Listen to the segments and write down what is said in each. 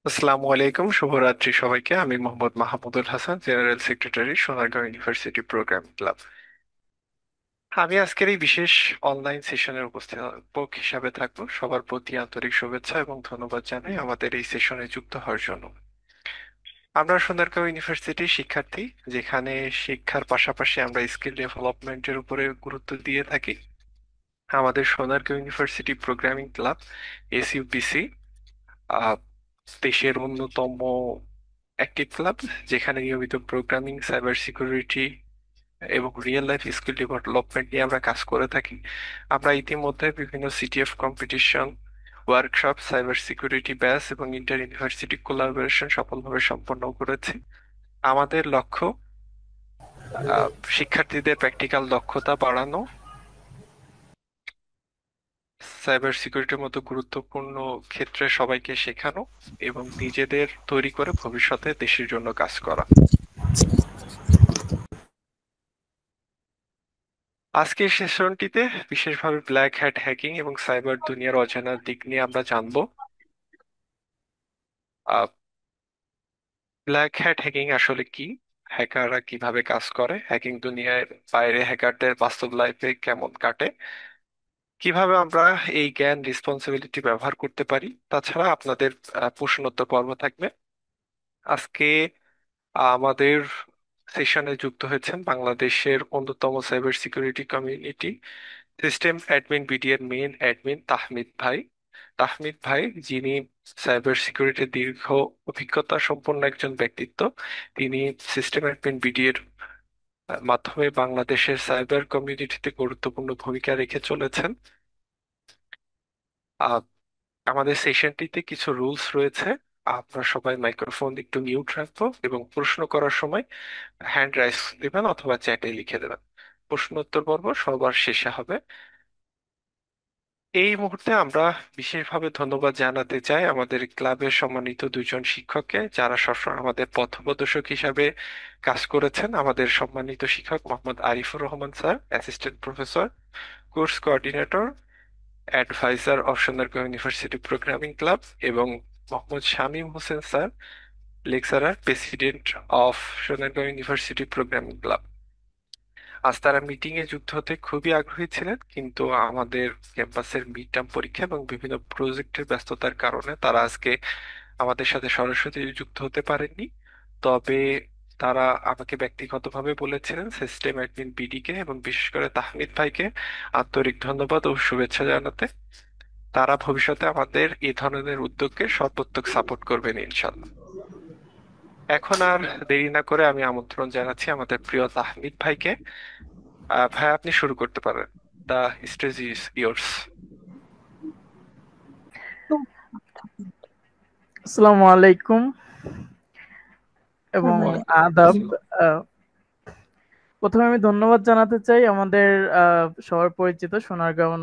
আসসালামু আলাইকুম, শুভরাত্রি সবাইকে। আমি Mohammad Mahmudul Hasan, general secretary, Sonargaon university program club. আমি আজকের এই বিশেষ অনলাইন সেশনের উপস্থাপক হিসাবে থাকবো। সবার প্রতি আন্তরিক শুভেচ্ছা এবং ধন্যবাদ জানাই আমাদের এই সেশনে যুক্ত হওয়ার জন্য। আমরা সোনারগাঁও ইউনিভার্সিটির শিক্ষার্থী, যেখানে শিক্ষার পাশাপাশি আমরা স্কিল ডেভেলপমেন্টের উপরে গুরুত্ব দিয়ে থাকি। আমাদের সোনারগাঁও ইউনিভার্সিটি প্রোগ্রামিং ক্লাব, এসইউপিসি, দেশের অন্যতম অ্যাক্টিভ ক্লাব, যেখানে নিয়মিত প্রোগ্রামিং, সাইবার সিকিউরিটি এবং রিয়েল লাইফ স্কিল ডেভেলপমেন্ট নিয়ে আমরা কাজ করে থাকি। আমরা ইতিমধ্যে বিভিন্ন CTF competition, workshop, cyber security batch এবং ইন্টার ইউনিভার্সিটি কোলাবোরেশন সফলভাবে সম্পন্ন করেছি। আমাদের লক্ষ্য শিক্ষার্থীদের প্র্যাকটিক্যাল দক্ষতা বাড়ানো, সাইবার সিকিউরিটির মতো গুরুত্বপূর্ণ ক্ষেত্রে সবাইকে শেখানো এবং নিজেদের তৈরি করে ভবিষ্যতে দেশের জন্য কাজ করা। আজকের সেশনটিতে বিশেষভাবে ব্ল্যাক হ্যাট হ্যাকিং এবং সাইবার দুনিয়ার অজানা দিক নিয়ে আমরা জানব। ব্ল্যাক হ্যাট হ্যাকিং আসলে কি, হ্যাকাররা কিভাবে কাজ করে, হ্যাকিং দুনিয়ার বাইরে হ্যাকারদের বাস্তব লাইফে কেমন কাটে, কিভাবে আমরা এই জ্ঞান রেসপন্সিবিলিটি ব্যবহার করতে পারি। তাছাড়া আপনাদের প্রশ্নোত্তর পর্ব থাকবে। আজকে আমাদের সেশনে যুক্ত হয়েছেন বাংলাদেশের অন্যতম cyber security community system admin BD এর মেইন অ্যাডমিন তাহমিদ ভাই। তাহমিদ ভাই, যিনি সাইবার সিকিউরিটির দীর্ঘ অভিজ্ঞতা সম্পন্ন একজন ব্যক্তিত্ব। তিনি সিস্টেম অ্যাডমিন বিডি এর মাধ্যমে বাংলাদেশের সাইবার কমিউনিটিতে গুরুত্বপূর্ণ ভূমিকা রেখে চলেছেন। আহ, আমাদের সেশনটিতে কিছু রুলস রয়েছে। আপনারা সবাই মাইক্রোফোন একটু মিউট রাখবো এবং প্রশ্ন করার সময় হ্যান্ড রাইজ দিবেন অথবা চ্যাটে লিখে দেবেন। প্রশ্নোত্তর পর্ব সবার শেষে হবে। এই মুহূর্তে আমরা বিশেষভাবে ধন্যবাদ জানাতে চাই আমাদের ক্লাবের সম্মানিত দুইজন শিক্ষককে, যারা সবসময় আমাদের পথপ্রদর্শক হিসাবে কাজ করেছেন। আমাদের সম্মানিত শিক্ষক Mohammad Arifur Rahman sir, assistant professor, course coordinator, adviser of Sonargaon university programming club, এবং Mohammad Shamim Hossain sir, lecturer, president of Sonargaon university programming club. আজ তারা মিটিং এ যুক্ত হতে খুবই আগ্রহী ছিলেন, কিন্তু আমাদের ক্যাম্পাসের মিড টার্ম পরীক্ষা এবং বিভিন্ন প্রজেক্টের ব্যস্ততার কারণে তারা আজকে আমাদের সাথে সরাসরি যুক্ত হতে পারেননি। তবে তারা আমাকে ব্যক্তিগতভাবে বলেছিলেন সিস্টেম অ্যাডমিন বিডি কে এবং বিশেষ করে তাহমিদ ভাইকে আন্তরিক ধন্যবাদ ও শুভেচ্ছা জানাতে। তারা ভবিষ্যতে আমাদের এই ধরনের উদ্যোগকে সর্বোত্তক সাপোর্ট করবেন ইনশাল্লাহ। এখন আর দেরি না করে আমি আমন্ত্রণ জানাচ্ছি আমাদের প্রিয় তাহমিদ ভাইকে। ভাই, আপনি শুরু করতে পারেন। দা স্টেজ ইজ ইয়োর্স। আসসালামু আলাইকুম এবং ওয়ালাইকুম আদাব। আসসালাম। আহ, প্রথমে আমি ধন্যবাদ জানাতে চাই আমাদের সবার পরিচিত সোনারগাঁও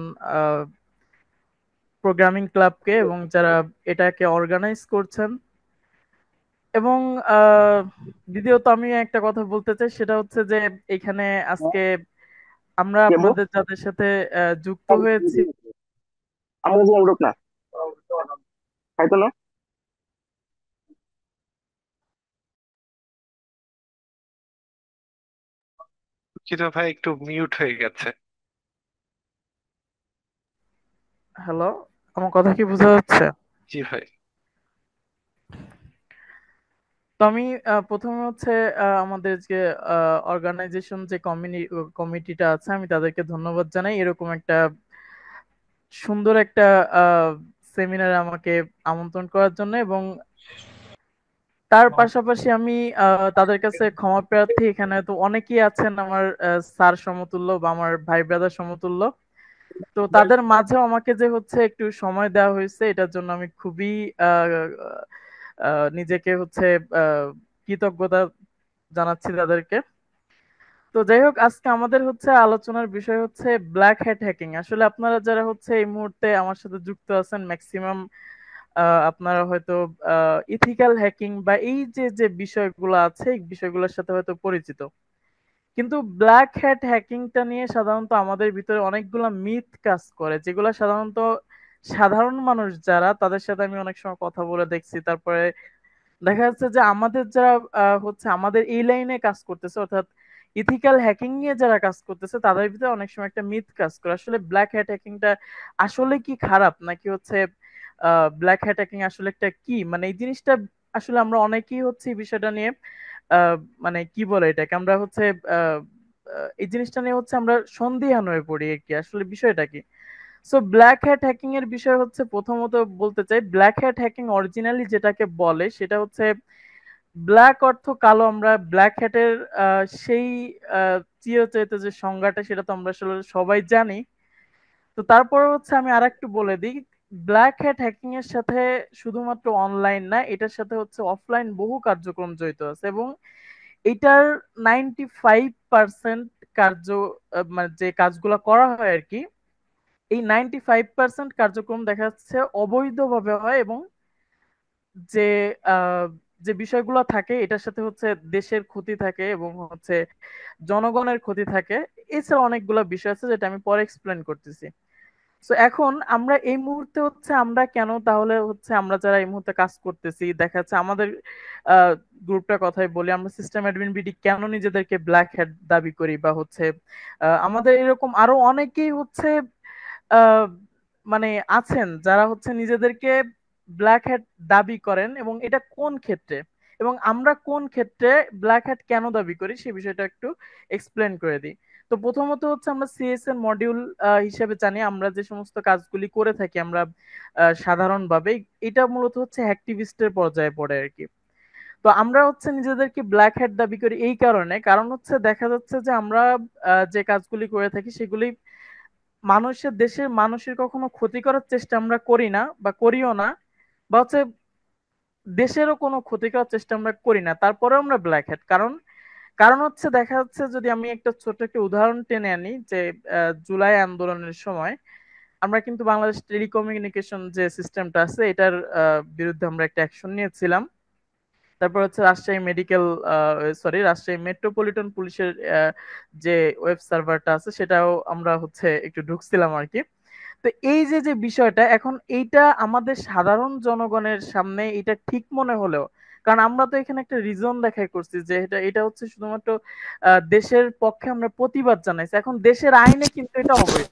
প্রোগ্রামিং ক্লাবকে এবং যারা এটাকে অর্গানাইজ করছেন। এবং আহ, দ্বিতীয়ত আমি একটা কথা বলতে চাই, সেটা হচ্ছে যে এখানে আজকে আমরা কেমো আপনাদের যাদের সাথে যুক্ত হয়েছি। আমাদের যে লোক না তাই তো না। দুঃখিত ভাই, একটু মিউট হয়ে গেছে। হ্যালো, আমার কথা কি বোঝা যাচ্ছে? জি ভাই। তো আমি প্রথমে হচ্ছে আমাদের যে অর্গানাইজেশন যে কমিটিটা আছে, আমি তাদেরকে ধন্যবাদ জানাই এরকম একটা সুন্দর একটা সেমিনারে আমাকে আমন্ত্রণ করার জন্য। এবং তার পাশাপাশি আমি তাদের কাছে ক্ষমা প্রার্থী। এখানে তো অনেকেই আছেন আমার স্যার সমতুল্য বা আমার ভাই ব্রাদার সমতুল্য। তো তাদের মাঝেও আমাকে যে হচ্ছে একটু সময় দেওয়া হয়েছে, এটার জন্য আমি খুবই আহ, নিজেকে হচ্ছে আহ, কৃতজ্ঞতা জানাচ্ছি তাদেরকে। তো যাই হোক, আজকে আমাদের হচ্ছে আলোচনার বিষয় হচ্ছে ব্ল্যাক হ্যাট হ্যাকিং। আসলে আপনারা যারা হচ্ছে এই মুহূর্তে আমার সাথে যুক্ত আছেন, ম্যাক্সিমাম আপনারা হয়তো ইথিক্যাল হ্যাকিং বা এই যে যে বিষয়গুলো আছে, এই বিষয়গুলোর সাথে হয়তো পরিচিত। কিন্তু ব্ল্যাক হ্যাট হ্যাকিংটা নিয়ে সাধারণত আমাদের ভিতরে অনেকগুলা মিথ কাজ করে, যেগুলো সাধারণত সাধারণ মানুষ যারা, তাদের সাথে আমি অনেক সময় কথা বলে দেখছি। তারপরে দেখা যাচ্ছে যে আমাদের যারা হচ্ছে আমাদের এই লাইনে কাজ করতেছে, অর্থাৎ ইথিক্যাল হ্যাকিং নিয়ে যারা কাজ করতেছে, তাদের ভিতরে অনেক সময় একটা মিথ কাজ করে। আসলে ব্ল্যাক হ্যাট হ্যাকিংটা আসলে কি খারাপ, নাকি হচ্ছে ব্ল্যাক হ্যাট হ্যাকিং আসলে একটা কি, মানে এই জিনিসটা আসলে আমরা অনেকেই হচ্ছে এই বিষয়টা নিয়ে আহ, মানে কি বলে এটাকে, আমরা হচ্ছে আহ, এই জিনিসটা নিয়ে হচ্ছে আমরা সন্দিহান হয়ে পড়ি আর কি, আসলে বিষয়টা কি। সো ব্ল্যাক হ্যাট হ্যাকিং এর বিষয় হচ্ছে, প্রথমত বলতে চাই, ব্ল্যাক হ্যাট হ্যাকিং অরিজিনালি যেটাকে বলে সেটা হচ্ছে, ব্ল্যাক অর্থ কালো, আমরা ব্ল্যাক হ্যাটের সেই চিরচেত যে সংজ্ঞাটা, সেটা তো আমরা আসলে সবাই জানি। তো তারপরে হচ্ছে আমি আরেকটু বলে দিই, ব্ল্যাক হ্যাট হ্যাকিং এর সাথে শুধুমাত্র অনলাইন না, এটার সাথে হচ্ছে অফলাইন বহু কার্যক্রম জড়িত আছে, এবং এটার 95% কার্য মানে যে কাজগুলো করা হয় আর কি, এই 95% কার্যক্রম দেখা যাচ্ছে অবৈধভাবে হয়, এবং যে আহ, যে বিষয়গুলো থাকে এটার সাথে হচ্ছে দেশের ক্ষতি থাকে এবং হচ্ছে জনগণের ক্ষতি থাকে। এছাড়া অনেকগুলো বিষয় আছে যেটা আমি পরে এক্সপ্লেন করতেছি। তো এখন আমরা এই মুহূর্তে হচ্ছে আমরা কেন তাহলে হচ্ছে আমরা যারা এই মুহূর্তে কাজ করতেছি, দেখা যাচ্ছে আমাদের গ্রুপটার কথাই বলি, আমরা সিস্টেম অ্যাডমিন বিডি কেন নিজেদেরকে ব্ল্যাক হ্যাট দাবি করি, বা হচ্ছে আমাদের এরকম আরো অনেকেই হচ্ছে আহ, মানে আছেন যারা হচ্ছে নিজেদেরকে ব্ল্যাক হ্যাট দাবি করেন, এবং এটা কোন ক্ষেত্রে, এবং আমরা কোন ক্ষেত্রে ব্ল্যাক হ্যাট কেন দাবি করি সেই বিষয়টা একটু এক্সপ্লেন করে দিই। তো প্রথমত হচ্ছে আমরা সিএসএন মডিউল হিসেবে জানি, আমরা যে সমস্ত কাজগুলি করে থাকি আমরা সাধারণভাবে, এটা মূলত হচ্ছে হ্যাকটিভিস্টের পর্যায়ে পড়ে আর কি। তো আমরা হচ্ছে নিজেদেরকে ব্ল্যাক হ্যাট দাবি করি এই কারণে, কারণ হচ্ছে দেখা যাচ্ছে যে আমরা যে কাজগুলি করে থাকি সেগুলি মানুষের, দেশের মানুষের কখনো ক্ষতি করার চেষ্টা আমরা করি না বা করিও না, বা হচ্ছে দেশেরও কোনো ক্ষতি করার চেষ্টা আমরা করি না, তারপরেও আমরা ব্ল্যাক হ্যাট। কারণ কারণ হচ্ছে দেখা যাচ্ছে, যদি আমি একটা ছোট একটা উদাহরণ টেনে আনি, যে জুলাই আন্দোলনের সময় আমরা কিন্তু বাংলাদেশ টেলিকমিউনিকেশন যে সিস্টেমটা আছে এটার বিরুদ্ধে আমরা একটা অ্যাকশন নিয়েছিলাম। তারপর হচ্ছে রাজশাহী মেডিকেল, রাজশাহী মেট্রোপলিটন পুলিশের যে ওয়েব সার্ভারটা আছে সেটাও আমরা হচ্ছে একটু ঢুকছিলাম আর কি। তো এই যে যে বিষয়টা, এখন এইটা আমাদের সাধারণ জনগণের সামনে এটা ঠিক মনে হলেও, কারণ আমরা তো এখানে একটা রিজন দেখাই করছি যে এটা এটা হচ্ছে শুধুমাত্র দেশের পক্ষে আমরা প্রতিবাদ জানাইছি, এখন দেশের আইনে কিন্তু এটা অবৈধ।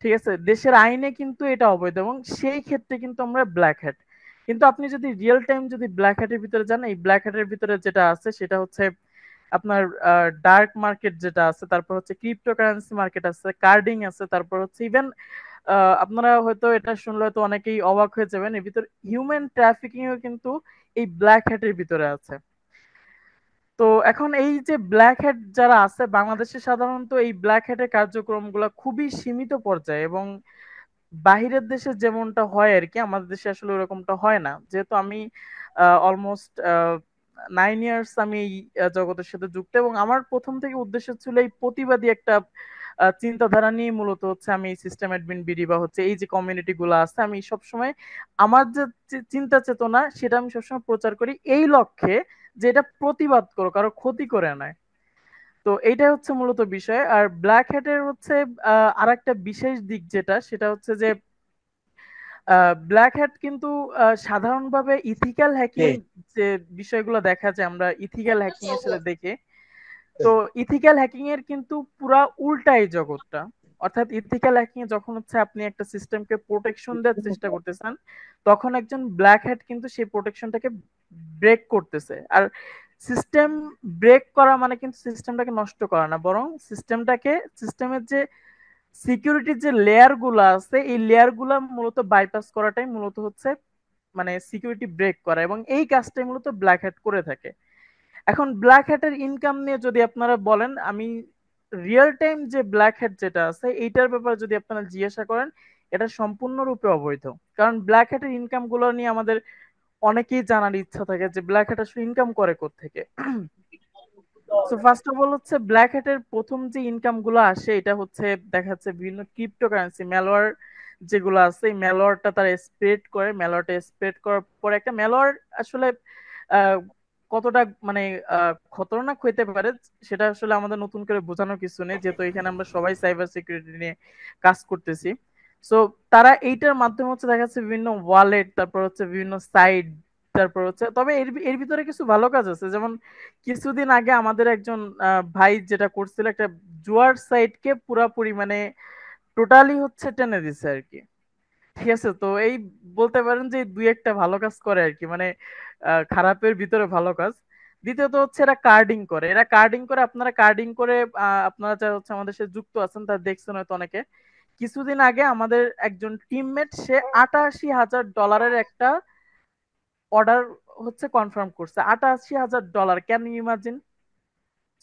ঠিক আছে, দেশের আইনে কিন্তু এটা অবৈধ, এবং সেই ক্ষেত্রে কিন্তু আমরা ব্ল্যাক হ্যাট। কিন্তু আপনি যদি রিয়েল টাইম যদি ব্ল্যাক হ্যাটের ভিতরে যান, এই ব্ল্যাক হ্যাটের ভিতরে যেটা আছে সেটা হচ্ছে আপনার ডার্ক মার্কেট যেটা আছে, তারপর হচ্ছে ক্রিপ্টোকারেন্সি মার্কেট আছে, কার্ডিং আছে, তারপর হচ্ছে ইভেন আপনারা হয়তো এটা শুনলে হয়তো অনেকেই অবাক হয়ে যাবেন, এর ভিতর হিউম্যান ট্রাফিকিং ও কিন্তু এই ব্ল্যাক হ্যাটের ভিতরে আছে। তো এখন এই যে ব্ল্যাক হ্যাট যারা আছে বাংলাদেশে, সাধারণত এই ব্ল্যাক হ্যাটের কার্যক্রমগুলো খুবই সীমিত পর্যায়ে, এবং বাহিরের দেশে যেমনটা হয় আর কি, আমাদের দেশে আসলে ওরকমটা হয় না। যেহেতু আমি অলমোস্ট 9 ইয়ার্স আমি এই জগতের সাথে যুক্ত, এবং আমার প্রথম থেকে উদ্দেশ্য ছিল এই প্রতিবাদী একটা চিন্তাধারা নিয়ে মূলত হচ্ছে আমি সিস্টেম অ্যাডমিন বিডি বা হচ্ছে এই যে কমিউনিটি গুলো আছে, আমি সবসময় আমার যে চিন্তা চেতনা সেটা আমি সবসময় প্রচার করি এই লক্ষ্যে যে এটা প্রতিবাদ করো, কারো ক্ষতি করে নয়। তো এইটাই হচ্ছে মূলত বিষয়। আর ব্ল্যাক হ্যাটের হচ্ছে আর একটা বিশেষ দিক যেটা, সেটা হচ্ছে যে ব্ল্যাক হ্যাট কিন্তু সাধারণভাবে ইথিক্যাল হ্যাকিং যে বিষয়গুলো দেখা যায়, আমরা ইথিক্যাল হ্যাকিং এর সাথে দেখি। তো ইথিক্যাল হ্যাকিং এর কিন্তু পুরা উল্টা এই জগৎটা। অর্থাৎ ইথিক্যাল হ্যাকিং এ যখন হচ্ছে আপনি একটা সিস্টেমকে প্রোটেকশন দেওয়ার চেষ্টা করতেছেন, তখন একজন ব্ল্যাক হ্যাট কিন্তু সেই প্রোটেকশনটাকে ব্রেক করতেছে। আর সিস্টেম ব্রেক করা মানে কিন্তু সিস্টেমটাকে নষ্ট করা না, বরং সিস্টেমের যে সিকিউরিটির যে লেয়ার গুলা আছে এই লেয়ার গুলা মূলত বাইপাস করাটাই মূলত হচ্ছে মানে সিকিউরিটি ব্রেক করা, এবং এই কাজটাই মূলত ব্ল্যাক হ্যাট করে থাকে। এখন ব্ল্যাক হ্যাটের ইনকাম নিয়ে যদি আপনারা বলেন, আমি রিয়েল টাইম যে ব্ল্যাক হ্যাট যেটা আছে এইটার ব্যাপারে যদি আপনারা জিজ্ঞাসা করেন, এটা সম্পূর্ণরূপে অবৈধ। কারণ ব্ল্যাক হ্যাটের ইনকাম গুলো নিয়ে আমাদের অনেকেই জানার ইচ্ছা থাকে যে ব্ল্যাক হ্যাট আসলে ইনকাম করে কোত্থেকে। সো ফার্স্ট অফ অল হচ্ছে ব্ল্যাক হ্যাটের প্রথম যে ইনকাম গুলো আসে এটা হচ্ছে দেখা যাচ্ছে বিভিন্ন ক্রিপ্টোকারেন্সি ম্যালওয়্যার যেগুলো আছে, এই ম্যালওয়্যারটা তারা স্প্রেড করে, ম্যালওয়্যারটা স্প্রেড করার পর একটা ম্যালওয়্যার আসলে আহ, কতটা মানে খতরনাক হইতে পারে সেটা আসলে আমাদের নতুন করে বোঝানোর কিছু নেই, যেহেতু এখানে আমরা সবাই সাইবার সিকিউরিটি নিয়ে কাজ করতেছি। সো তারা এইটার মাধ্যমে হচ্ছে দেখা যাচ্ছে বিভিন্ন ওয়ালেট, তারপর হচ্ছে বিভিন্ন সাইট, তারপর হচ্ছে, তবে এর এর ভিতরে কিছু ভালো কাজ আছে। যেমন কিছুদিন আগে আমাদের একজন ভাই যেটা করছিল, একটা জুয়ার সাইটকে পুরাপুরি মানে টোটালি হচ্ছে টেনে দিছে আর কি। ঠিক আছে, তো এই বলতে পারেন যে দুই একটা ভালো কাজ করে আর কি, মানে খারাপের ভিতরে ভালো কাজ। দ্বিতীয়ত হচ্ছে এরা কার্ডিং করে, আপনারা কার্ডিং করে আপনারা যারা হচ্ছে আমাদের সাথে যুক্ত আছেন তারা দেখছেন হয়তো অনেকে। কিছুদিন আগে আমাদের একজন টিমমেট সে 88,000 ডলারের একটা অর্ডার হচ্ছে কনফার্ম করছে। 88,000 dollar, can you imagine?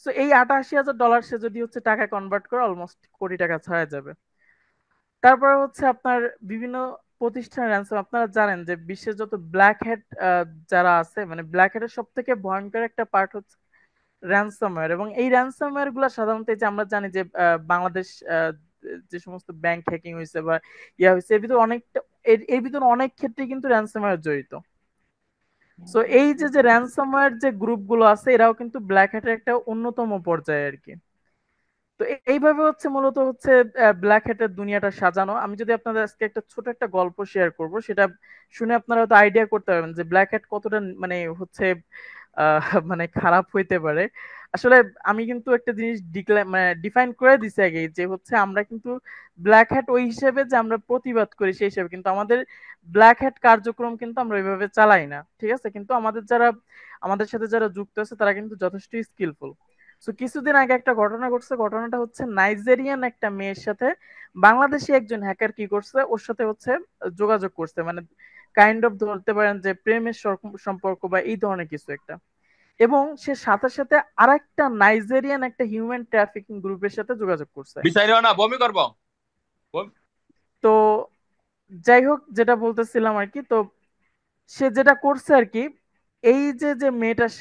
So এই 88,000 ডলার সে যদি হচ্ছে টাকা কনভার্ট করে অলমোস্ট কোটি টাকা ছাড়া যাবে। তারপরে হচ্ছে আপনার বিভিন্ন প্রতিষ্ঠান র্যানসম, আপনারা জানেন যে বিশ্বের যত ব্ল্যাক হ্যাট যারা আছে, মানে ব্ল্যাক হ্যাটের সব থেকে ভয়ঙ্কর একটা পার্ট হচ্ছে র্যানসমওয়্যার। এবং এই র্যানসমওয়্যার গুলা সাধারণত এই যে আমরা জানি যে বাংলাদেশ যে সমস্ত ব্যাংক হ্যাকিং হয়েছে বা ইয়া হয়েছে, এর ভিতরে অনেকটা, এর ভিতরে অনেক ক্ষেত্রে কিন্তু র্যানসমওয়্যার জড়িত। সো এই যে যে র্যানসমওয়্যার যে গ্রুপগুলো আছে এরাও কিন্তু ব্ল্যাক হ্যাটের একটা অন্যতম পর্যায়ে আর কি। তো এইভাবে হচ্ছে মূলত হচ্ছে ব্ল্যাক হ্যাটের দুনিয়াটা সাজানো। আমি যদি আপনাদের আজকে একটা ছোট একটা গল্প শেয়ার করব, সেটা শুনে আপনারা হয়তো আইডিয়া করতে পারবেন যে ব্ল্যাক হ্যাট কতটা মানে হচ্ছে মানে খারাপ হইতে পারে। আসলে আমি কিন্তু একটা জিনিস মানে ডিফাইন করে দিছি আগে, যে হচ্ছে আমরা কিন্তু ব্ল্যাক হ্যাট ওই হিসেবে যে আমরা প্রতিবাদ করি সেই হিসেবে, কিন্তু আমাদের ব্ল্যাক হ্যাট কার্যক্রম কিন্তু আমরা ওইভাবে চালাই না। ঠিক আছে, কিন্তু আমাদের সাথে যারা যুক্ত আছে তারা কিন্তু যথেষ্ট স্কিলফুল। তো কিছুদিন আগে একটা ঘটনা ঘটছে, ঘটনাটা হচ্ছে নাইজেরিয়ান একটা মেয়ের সাথে বাংলাদেশি একজন হ্যাকার কি করছে, ওর সাথে হচ্ছে যোগাযোগ করছে, মানে কাইন্ড অফ ধরতে পারেন যে প্রেমের সম্পর্ক বা এই ধরনের কিছু একটা। এবং সে সাথে সাথে আরেকটা নাইজেরিয়ান একটা হিউম্যান ট্রাফিকিং গ্রুপের সাথে যোগাযোগ করছে। বিচারিও না, বমি করবো। তো যাই হোক, যেটা বলতেছিলাম আর কি, তো সে যেটা করছে আর কি, এই যে যে মেয়েটার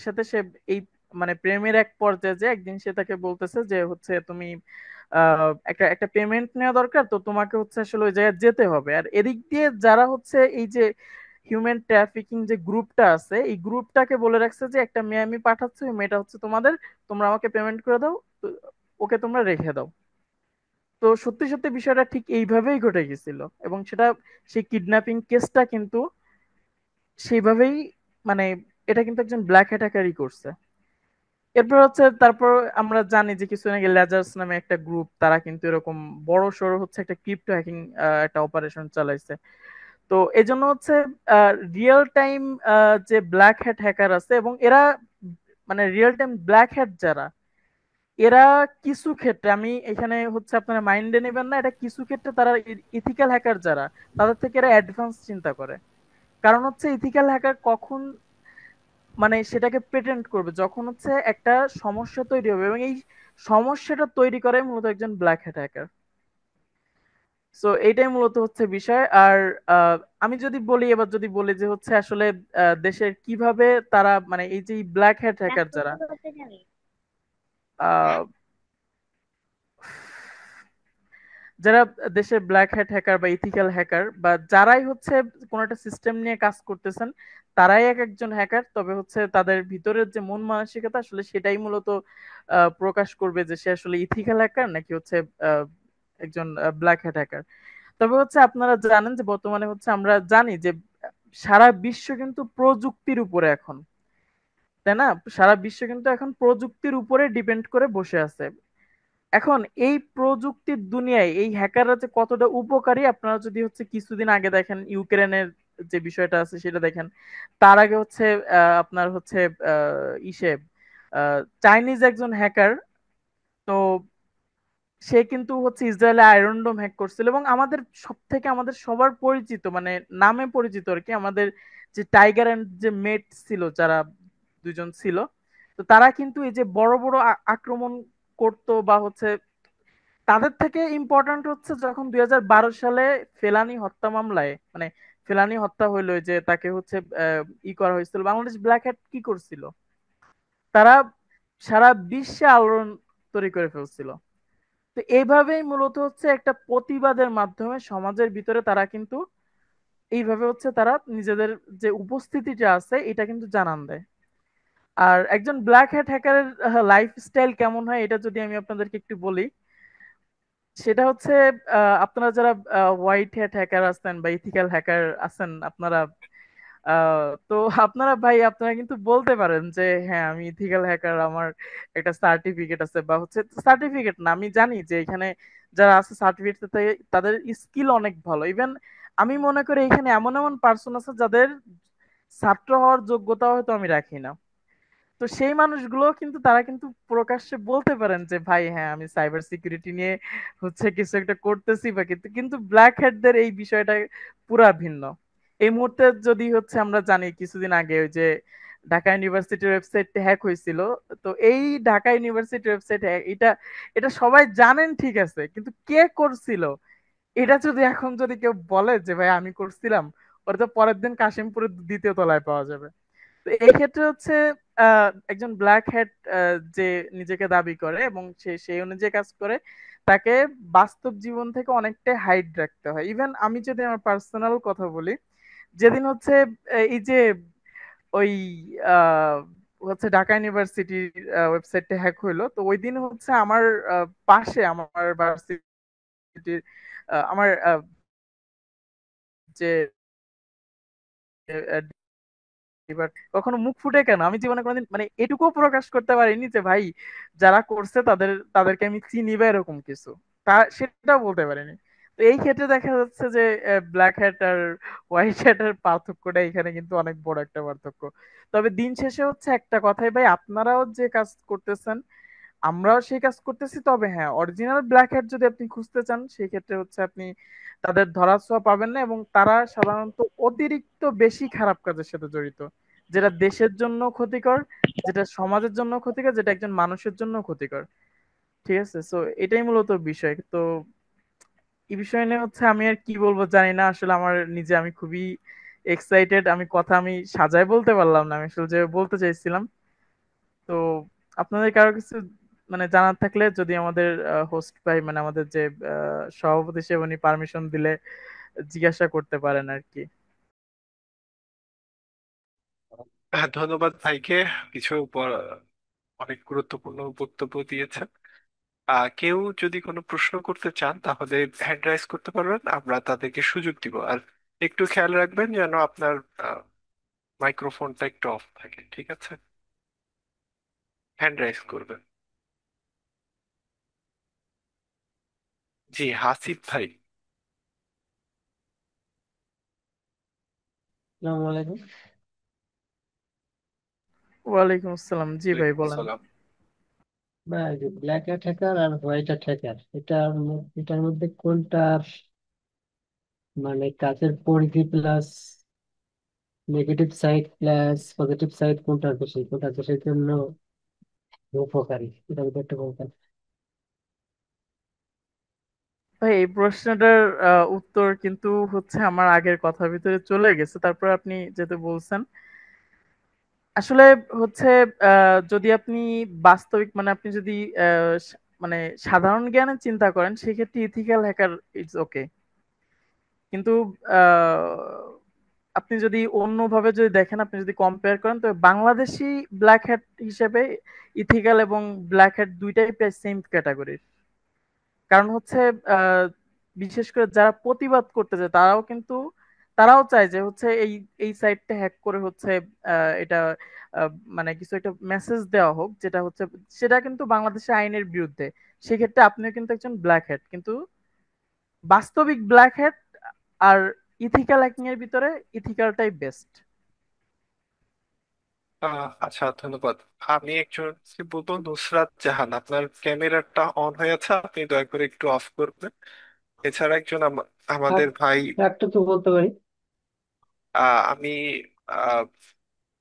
সাথে সে এই মানে প্রেমের এক পর্যায়ে যে একদিন সে তাকে বলতেছে যে হচ্ছে তুমি একটা একটা পেমেন্ট নেওয়া দরকার, তো তোমাকে হচ্ছে আসলে ওই জায়গায় যেতে হবে। আর এদিক দিয়ে যারা হচ্ছে এই যে হিউম্যান ট্রাফিকিং যে গ্রুপটা আছে, এই গ্রুপটাকে বলে রাখছে যে একটা মেয়ে আমি পাঠাচ্ছি, ওই মেয়েটা হচ্ছে তোমাদের, তোমরা আমাকে পেমেন্ট করে দাও, তো ওকে তোমরা রেখে দাও। তো সত্যি সত্যি বিষয়টা ঠিক এইভাবেই ঘটে গেছিল, এবং সেটা সেই কিডন্যাপিং কেসটা কিন্তু সেইভাবেই মানে এটা কিন্তু একজন ব্ল্যাক হ্যাটাকারই করছে। এরপর হচ্ছে তারপর আমরা জানি যে কিছুদিন আগে লেজার্স নামে একটা গ্রুপ, তারা কিন্তু এরকম বড় সড়ো হচ্ছে একটা ক্রিপ্টো হ্যাকিং একটা অপারেশন চালাইছে। তো এই জন্য হচ্ছে রিয়েল টাইম যে ব্ল্যাক হ্যাট হ্যাকার আছে, এবং এরা মানে রিয়েল টাইম ব্ল্যাক হ্যাট যারা, এরা কিছু ক্ষেত্রে, আমি এখানে হচ্ছে আপনারা মাইন্ডে নেবেন না, এটা কিছু ক্ষেত্রে তারা ইথিক্যাল হ্যাকার যারা, তাদের থেকে এরা অ্যাডভান্স চিন্তা করে। কারণ হচ্ছে ইথিক্যাল হ্যাকার কখন মানে সেটাকে পেটেন্ট করবে, যখন হচ্ছে একটা সমস্যা তৈরি হবে, এবং এই সমস্যাটা তৈরি করে মূলত একজন ব্ল্যাক হ্যাট হ্যাকার। সো এইটাই মূলত হচ্ছে বিষয়। আর আহ, আমি যদি বলি, এবার যদি বলি যে হচ্ছে আসলে দেশের কিভাবে তারা মানে এই যে ব্ল্যাক হ্যাট হ্যাকার যারা আহ, যারা দেশের ব্ল্যাক হ্যাট হ্যাকার বা ইথিক্যাল হ্যাকার বা যারাই হচ্ছে কোন একটা সিস্টেম নিয়ে কাজ করতেছেন, তারাই এক একজন হ্যাকার। তবে হচ্ছে তাদের ভিতরের যে মন মানসিকতা আসলে সেটাই মূলত প্রকাশ করবে যে সে আসলে ইথিক্যাল হ্যাকার নাকি হচ্ছে আহ, একজন ব্ল্যাক হ্যাট হ্যাকার। তবে হচ্ছে আপনারা জানেন যে বর্তমানে হচ্ছে আমরা জানি যে সারা বিশ্ব কিন্তু প্রযুক্তির উপরে এখন, তাই না? সারা বিশ্ব কিন্তু এখন প্রযুক্তির উপরে ডিপেন্ড করে বসে আছে। এখন এই প্রযুক্তির দুনিয়ায় এই হ্যাকাররা যে কতটা উপকারী, আপনারা যদি হচ্ছে কিছুদিন আগে দেখেন ইউক্রেনের যে বিষয়টা আছে সেটা দেখেন। তার আগে হচ্ছে আপনার হচ্ছে ইসে চাইনিজ একজন হ্যাকার, তো সে কিন্তু হচ্ছে ইসরায়েলে আয়রন ডোম হ্যাক করছিল। এবং আমাদের সব থেকে আমাদের সবার পরিচিত মানে নামে পরিচিত আর কি, আমাদের যে টাইগার এন্ড যে মেট ছিল, যারা দুজন ছিল, তো তারা কিন্তু এই যে বড় বড় আক্রমণ করতো বা হচ্ছে, তাদের থেকে ইম্পর্ট্যান্ট হচ্ছে যখন 2012 সালে ফেলানি হত্যা মামলায় মানে ফেলানি হত্যা হইলো, যে তাকে হচ্ছে করা হয়েছিল, বাংলাদেশ ব্ল্যাক হ্যাট কি করছিল, তারা সারা বিশ্বে আলোড়ন তৈরি করে ফেলছিল। তো এইভাবেই মূলত হচ্ছে একটা প্রতিবাদের মাধ্যমে সমাজের ভিতরে তারা কিন্তু এইভাবে হচ্ছে তারা নিজেদের যে উপস্থিতিটা আছে এটা কিন্তু জানান দেয়। আর একজন ব্ল্যাক হ্যাট হ্যাকারের লাইফস্টাইল কেমন হয় এটা যদি আমি আপনাদেরকে একটু বলি, সেটা হচ্ছে আপনারা যারা হোয়াইট হ্যাট হ্যাকার আছেন বা ইথিক্যাল হ্যাকার আছেন আপনারা, তো আপনারা ভাই আপনারা কিন্তু বলতে পারেন যে হ্যাঁ আমি ইথিক্যাল হ্যাকার, আমার একটা সার্টিফিকেট আছে, বা হচ্ছে সার্টিফিকেট না, আমি জানি যে এখানে যারা আছে সার্টিফিকেট তাদের স্কিল অনেক ভালো। ইভেন আমি মনে করি এখানে এমন এমন পার্সন আছে যাদের ছাত্র হওয়ার যোগ্যতা হয়তো আমি রাখি না। তো সেই মানুষগুলো কিন্তু তারা কিন্তু প্রকাশ্যে বলতে পারেন যে ভাই হ্যাঁ আমি সাইবার সিকিউরিটি নিয়ে হচ্ছে কিছু একটা করতেছি, বা কিন্তু কিন্তু ব্ল্যাক হ্যাটদের এই বিষয়টা পুরা ভিন্ন। এই মুহূর্তে যদি হচ্ছে আমরা জানি কিছুদিন আগে ওই যে ঢাকা ইউনিভার্সিটির ওয়েবসাইট হ্যাক হয়েছিল। তো এই ঢাকা ইউনিভার্সিটির ওয়েবসাইট এটা এটা সবাই জানেন ঠিক আছে, কিন্তু কে করছিল এটা যদি এখন যদি কেউ বলে যে ভাই আমি করছিলাম, ওটা তো পরের দিন কাশিমপুরের দ্বিতীয় তলায় পাওয়া যাবে। তো এই ক্ষেত্রে হচ্ছে একজন ব্ল্যাক হ্যাট যে নিজেকে দাবি করে এবং সে সেই অনুযায়ী কাজ করে, তাকে বাস্তব জীবন থেকে অনেকটাই হাইড রাখতে হয়। ইভেন আমি যদি আমার পার্সোনাল কথা বলি, যেদিন হচ্ছে এই যে ওই আহ, হচ্ছে ঢাকা ইউনিভার্সিটির ওয়েবসাইটটা হ্যাক হইলো, তো ওই দিন হচ্ছে আমার পাশে আমার ভার্সিটির আমার যে এবার কখনো মুখ ফুটে কেন, আমি জীবনে কোনোদিন মানে এটুকুও প্রকাশ করতে পারিনি যে ভাই যারা করছে তাদেরকে আমি চিনি বা এরকম কিছু, তা সেটাও বলতে পারিনি। তো এই ক্ষেত্রে দেখা যাচ্ছে যে ব্ল্যাক হ্যাট আর হোয়াইট হ্যাটের পার্থক্যটা এখানে কিন্তু অনেক বড় একটা পার্থক্য। তবে দিন শেষে হচ্ছে একটা কথাই ভাই, আপনারাও যে কাজ করতেছেন আমরাও সেই কাজ করতেছি। তবে হ্যাঁ অরিজিনাল ব্ল্যাক হ্যাট যদি আপনি খুঁজতে চান সেই ক্ষেত্রে হচ্ছে আপনি তাদের ধরা ছোঁয়া পাবেন না, এবং তারা সাধারণত অতিরিক্ত বেশি খারাপ কাজের সাথে জড়িত, যেটা দেশের জন্য ক্ষতিকর, যেটা সমাজের জন্য ক্ষতিকর, যেটা একজন মানুষের জন্য ক্ষতিকর। ঠিক আছে, সো এটাই মূলত বিষয়। তো এই বিষয় নিয়ে হচ্ছে আমি আর কি বলবো জানি না আসলে, আমার নিজে আমি খুবই এক্সাইটেড, আমি কথা আমি সাজায় বলতে পারলাম না, আমি আসলে যে বলতে চাইছিলাম। তো আপনাদের কারো কিছু মানে জানার থাকলে যদি আমাদের হোস্ট ভাই মানে আমাদের যে সভাপতি সে উনি পারমিশন দিলে জিজ্ঞাসা করতে পারেন আর কি। ধন্যবাদ ভাইকে, অনেক গুরুত্বপূর্ণ বক্তব্য দিয়েছেন। কেউ যদি কোনো প্রশ্ন করতে চান তাহলে হ্যান্ড রাইজ করতে পারবেন, আমরা তাদেরকে সুযোগ দিব। আর একটু খেয়াল রাখবেন যেন আপনার মাইক্রোফোনটা একটু অফ থাকে, ঠিক আছে? হ্যান্ড রাইজ করবেন। জি, হাসিফ ভাই। আসসালামু আলাইকুম। ওয়ালাইকুম আসসালাম, জি ভাই ওয়ালাইকুম বলেন। আসসালাম। ভাই ব্ল্যাক হ্যাট হ্যাকার আর হোয়াইট হ্যাট হ্যাকার এটার মধ্যে কোনটার মানে কাজের পরিধি plus negative side plus positive side কোনটার বেশি, কোনটা দেশের জন্য উপকারী, এটা যদি একটু বলতেন। ভাই এই প্রশ্নটার উত্তর কিন্তু হচ্ছে আমার আগের কথার ভিতরে চলে গেছে, তারপর আপনি যেহেতু বলছেন আসলে হচ্ছে যদি আপনি বাস্তবিক মানে আপনি যদি মানে সাধারণ জ্ঞানে চিন্তা করেন সেক্ষেত্রে ইথিক্যাল হ্যাকার ইটস ওকে। কিন্তু আহ, আপনি যদি অন্যভাবে যদি দেখেন, আপনি যদি কম্পেয়ার করেন, তো বাংলাদেশি ব্ল্যাক হ্যাট হিসেবে ইথিক্যাল এবং ব্ল্যাক হ্যাট দুইটাই প্রায় সেম ক্যাটাগরির। কারণ হচ্ছে আহ, বিশেষ করে যারা প্রতিবাদ করতে চায় তারাও চায় যে হচ্ছে এই এই সাইটটা হ্যাক করে হচ্ছে এটা মানে কিছু একটা মেসেজ দেওয়া হোক, যেটা হচ্ছে সেটা কিন্তু বাংলাদেশের আইনের বিরুদ্ধে। সেক্ষেত্রে আপনিও কিন্তু একজন ব্ল্যাক হ্যাট, কিন্তু বাস্তবিক ব্ল্যাক হ্যাট আর ইথিক্যাল হ্যাকিং এর ভিতরে ইথিক্যালটাই বেস্ট। আচ্ছা, ধন্যবাদ। আমি একজন বলবো, নুসরাত জাহান, আপনার ক্যামেরাটা অন হয়ে আছে, আপনি দয়া করে একটু অফ করবেন। এছাড়া একজন আমাদের ভাই, একটা তো বলতে পারি। আমি আহ,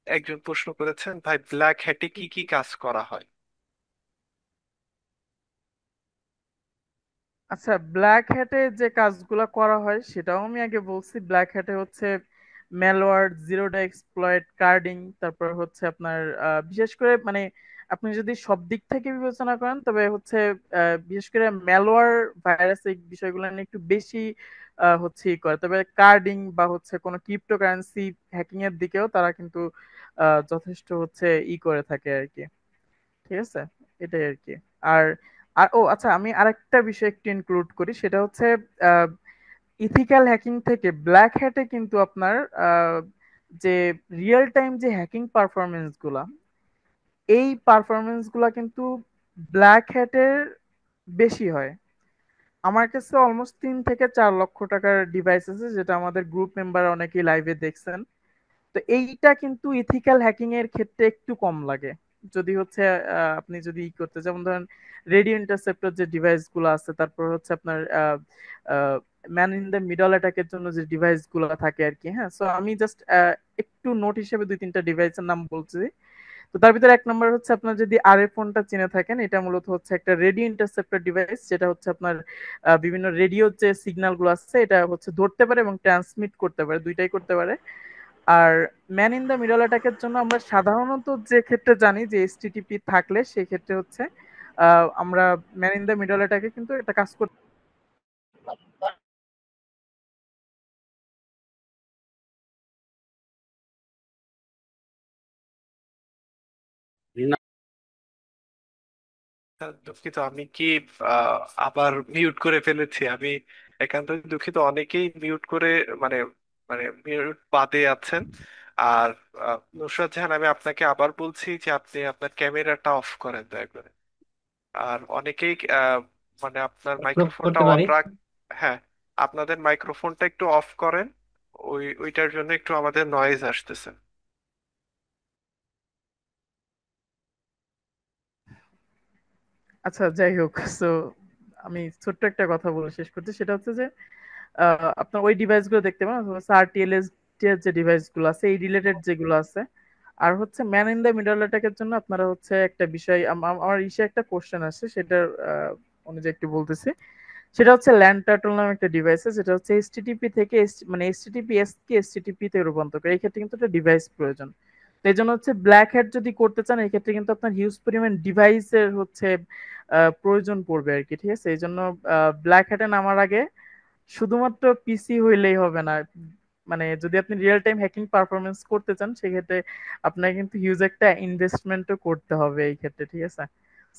একজন প্রশ্ন করেছেন, ভাই ব্ল্যাক হ্যাটে কি কি কাজ করা হয়? আচ্ছা, ব্ল্যাক হ্যাটে যে কাজগুলো করা হয় সেটাও আমি আগে বলছি। ব্ল্যাক হ্যাটে হচ্ছে malware, zero day exploit, carding, তারপর হচ্ছে আপনার বিশেষ করে মানে আপনি যদি সব দিক থেকে বিবেচনা করেন তবে হচ্ছে বিশেষ করে ম্যালওয়্যার ভাইরাস এই বিষয়গুলো নিয়ে একটু বেশি হচ্ছে ই করে। তবে কার্ডিং বা হচ্ছে কোনো ক্রিপ্টোকারেন্সি হ্যাকিং এর দিকেও তারা কিন্তু যথেষ্ট হচ্ছে ই করে থাকে আর কি। ঠিক আছে, এটাই আর কি। আর আর ও আচ্ছা, আমি আরেকটা বিষয় একটু ইনক্লুড করি, সেটা হচ্ছে ইথিক্যাল হ্যাকিং থেকে ব্ল্যাক হ্যাটে কিন্তু আপনার যে রিয়েল টাইম যে হ্যাকিং পারফরমেন্স গুলা, এই পারফরমেন্স গুলা কিন্তু ব্ল্যাক হ্যাটের বেশি হয়। আমার কাছে অলমোস্ট 3 থেকে 4 লক্ষ টাকার ডিভাইস আছে, যেটা আমাদের গ্রুপ মেম্বার অনেকেই লাইভে দেখছেন। তো এইটা কিন্তু ইথিক্যাল হ্যাকিং এর ক্ষেত্রে একটু কম লাগে। যদি হচ্ছে আপনি যদি করতে, যেমন ধরেন রেডিও ইন্টারসেপ্টর যে ডিভাইস গুলো আছে, তারপর হচ্ছে আপনার ম্যান ইন দ্য মিডল অ্যাটাকের জন্য যে ডিভাইস গুলো থাকে আর কি। হ্যাঁ, সো আমি জাস্ট একটু নোট হিসেবে 2-3টা ডিভাইসের নাম বলছি। তো তার ভিতরে 1 নম্বর হচ্ছে, আপনার যদি আর এ ফোনটা চিনে থাকেন, এটা মূলত হচ্ছে একটা রেডিও ইন্টারসেপ্টর ডিভাইস, যেটা হচ্ছে আপনার বিভিন্ন রেডিও যে সিগন্যাল গুলো আছে এটা হচ্ছে ধরতে পারে এবং ট্রান্সমিট করতে পারে, দুইটাই করতে পারে। আর ম্যান ইন দ্য মিডল অ্যাটাকের জন্য আমরা সাধারণত যে ক্ষেত্রে জানি যে এসটিটিপি থাকলে সেই ক্ষেত্রে হচ্ছে আমরা ম্যান ইন দ্য মিডল অ্যাটাকে কিন্তু একটা কাজ করতে। দুঃখিত, আমি কি আহ, আবার মিউট করে ফেলেছি? আমি একান্ত দুঃখিত, অনেকেই মিউট করে মানে মানে মিউট বাদে আছেন। আর নুসরাত জাহান, আমি আপনাকে আবার বলছি যে আপনি আপনার ক্যামেরাটা অফ করেন দয়া করে। আর অনেকেই মানে আপনার অ্যাপ্রুভ মাইক্রোফোনটা করতে অন পারি। রাখ। হ্যাঁ, আপনাদের মাইক্রোফোনটা একটু অফ করেন। ওইটার জন্য একটু আমাদের নয়েজ আসতেছে। আচ্ছা, যাই হোক, সো আমি ছোট্ট একটা কথা বলে শেষ করছি, সেটা হচ্ছে যে আপনার ওই ডিভাইস গুলো দেখতে পারেন, আরটিএলএস এর যে ডিভাইস গুলো আছে এই রিলেটেড যেগুলো আছে। আর হচ্ছে ম্যান ইন দ্য মিডল অ্যাটাকের জন্য আপনারা হচ্ছে একটা বিষয়, আমার ইসে একটা কোশ্চেন আছে, সেটার অনুযায়ী একটু বলতেছি। সেটা হচ্ছে ল্যান্ড টার্টল নামে একটা ডিভাইস আছে, যেটা হচ্ছে এইচটিটিপি থেকে মানে এইচটিটিপি এস কে এইচটিটিপি তে রূপান্তর করে। এই ক্ষেত্রে কিন্তু একটা ডিভাইস প্রয়োজন। তো এই জন্য হচ্ছে ব্ল্যাক হ্যাট যদি করতে চান, এই ক্ষেত্রে কিন্তু আপনার হিউজ পরিমাণ ডিভাইসের হচ্ছে প্রয়োজন পড়বে আর কি। ঠিক আছে, এই জন্য ব্ল্যাক হ্যাটে নামার আগে শুধুমাত্র পিসি হইলেই হবে না। মানে যদি আপনি রিয়েল টাইম হ্যাকিং পারফরমেন্স করতে চান, সেক্ষেত্রে আপনাকে কিন্তু হিউজ একটা ইনভেস্টমেন্টও করতে হবে এই ক্ষেত্রে। ঠিক আছে,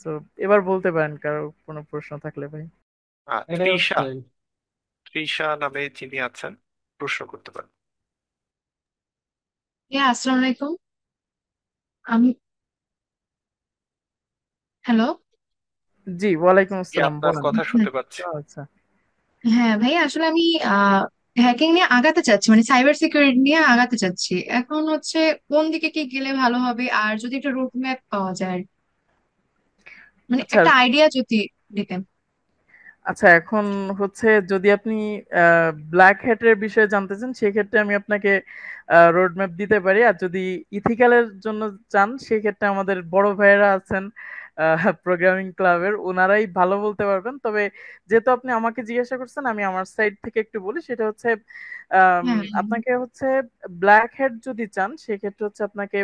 সো এবার বলতে পারেন কারো কোনো প্রশ্ন থাকলে ভাই। এটাই তৃষা, হচ্ছে। তৃষা নামে যিনি আছেন, প্রশ্ন করতে পারেন। আসসালামু আলাইকুম। আমি হ্যালো। জি, ওয়ালাইকুম জি, আসসালাম, আপনার বলেন। কথা শুনতে পাচ্ছি। আচ্ছা, হ্যাঁ ভাই, আসলে আমি হ্যাকিং নিয়ে আগাতে চাচ্ছি, মানে সাইবার সিকিউরিটি নিয়ে আগাতে চাচ্ছি। এখন হচ্ছে কোন দিকে কি গেলে ভালো হবে, আর যদি একটা রোড ম্যাপ পাওয়া যায়, মানে আচ্ছা, একটা আইডিয়া যদি দিতেন। আচ্ছা, এখন হচ্ছে যদি আপনি ব্ল্যাক হ্যাটের বিষয়ে জানতে চান, সেক্ষেত্রে আমি আপনাকে রোড ম্যাপ দিতে পারি। আর যদি ইথিক্যালের জন্য চান, সেক্ষেত্রে আমাদের বড় ভাইয়েরা আছেন প্রোগ্রামিং ক্লাবের, ওনারাই ভালো বলতে পারবেন। তবে যেহেতু আপনি আমাকে জিজ্ঞাসা করছেন, আমি আমার সাইড থেকে একটু বলি, সেটা হচ্ছে হ্যাঁ। আপনাকে হচ্ছে ব্ল্যাক হ্যাট যদি চান, সেক্ষেত্রে হচ্ছে আপনাকে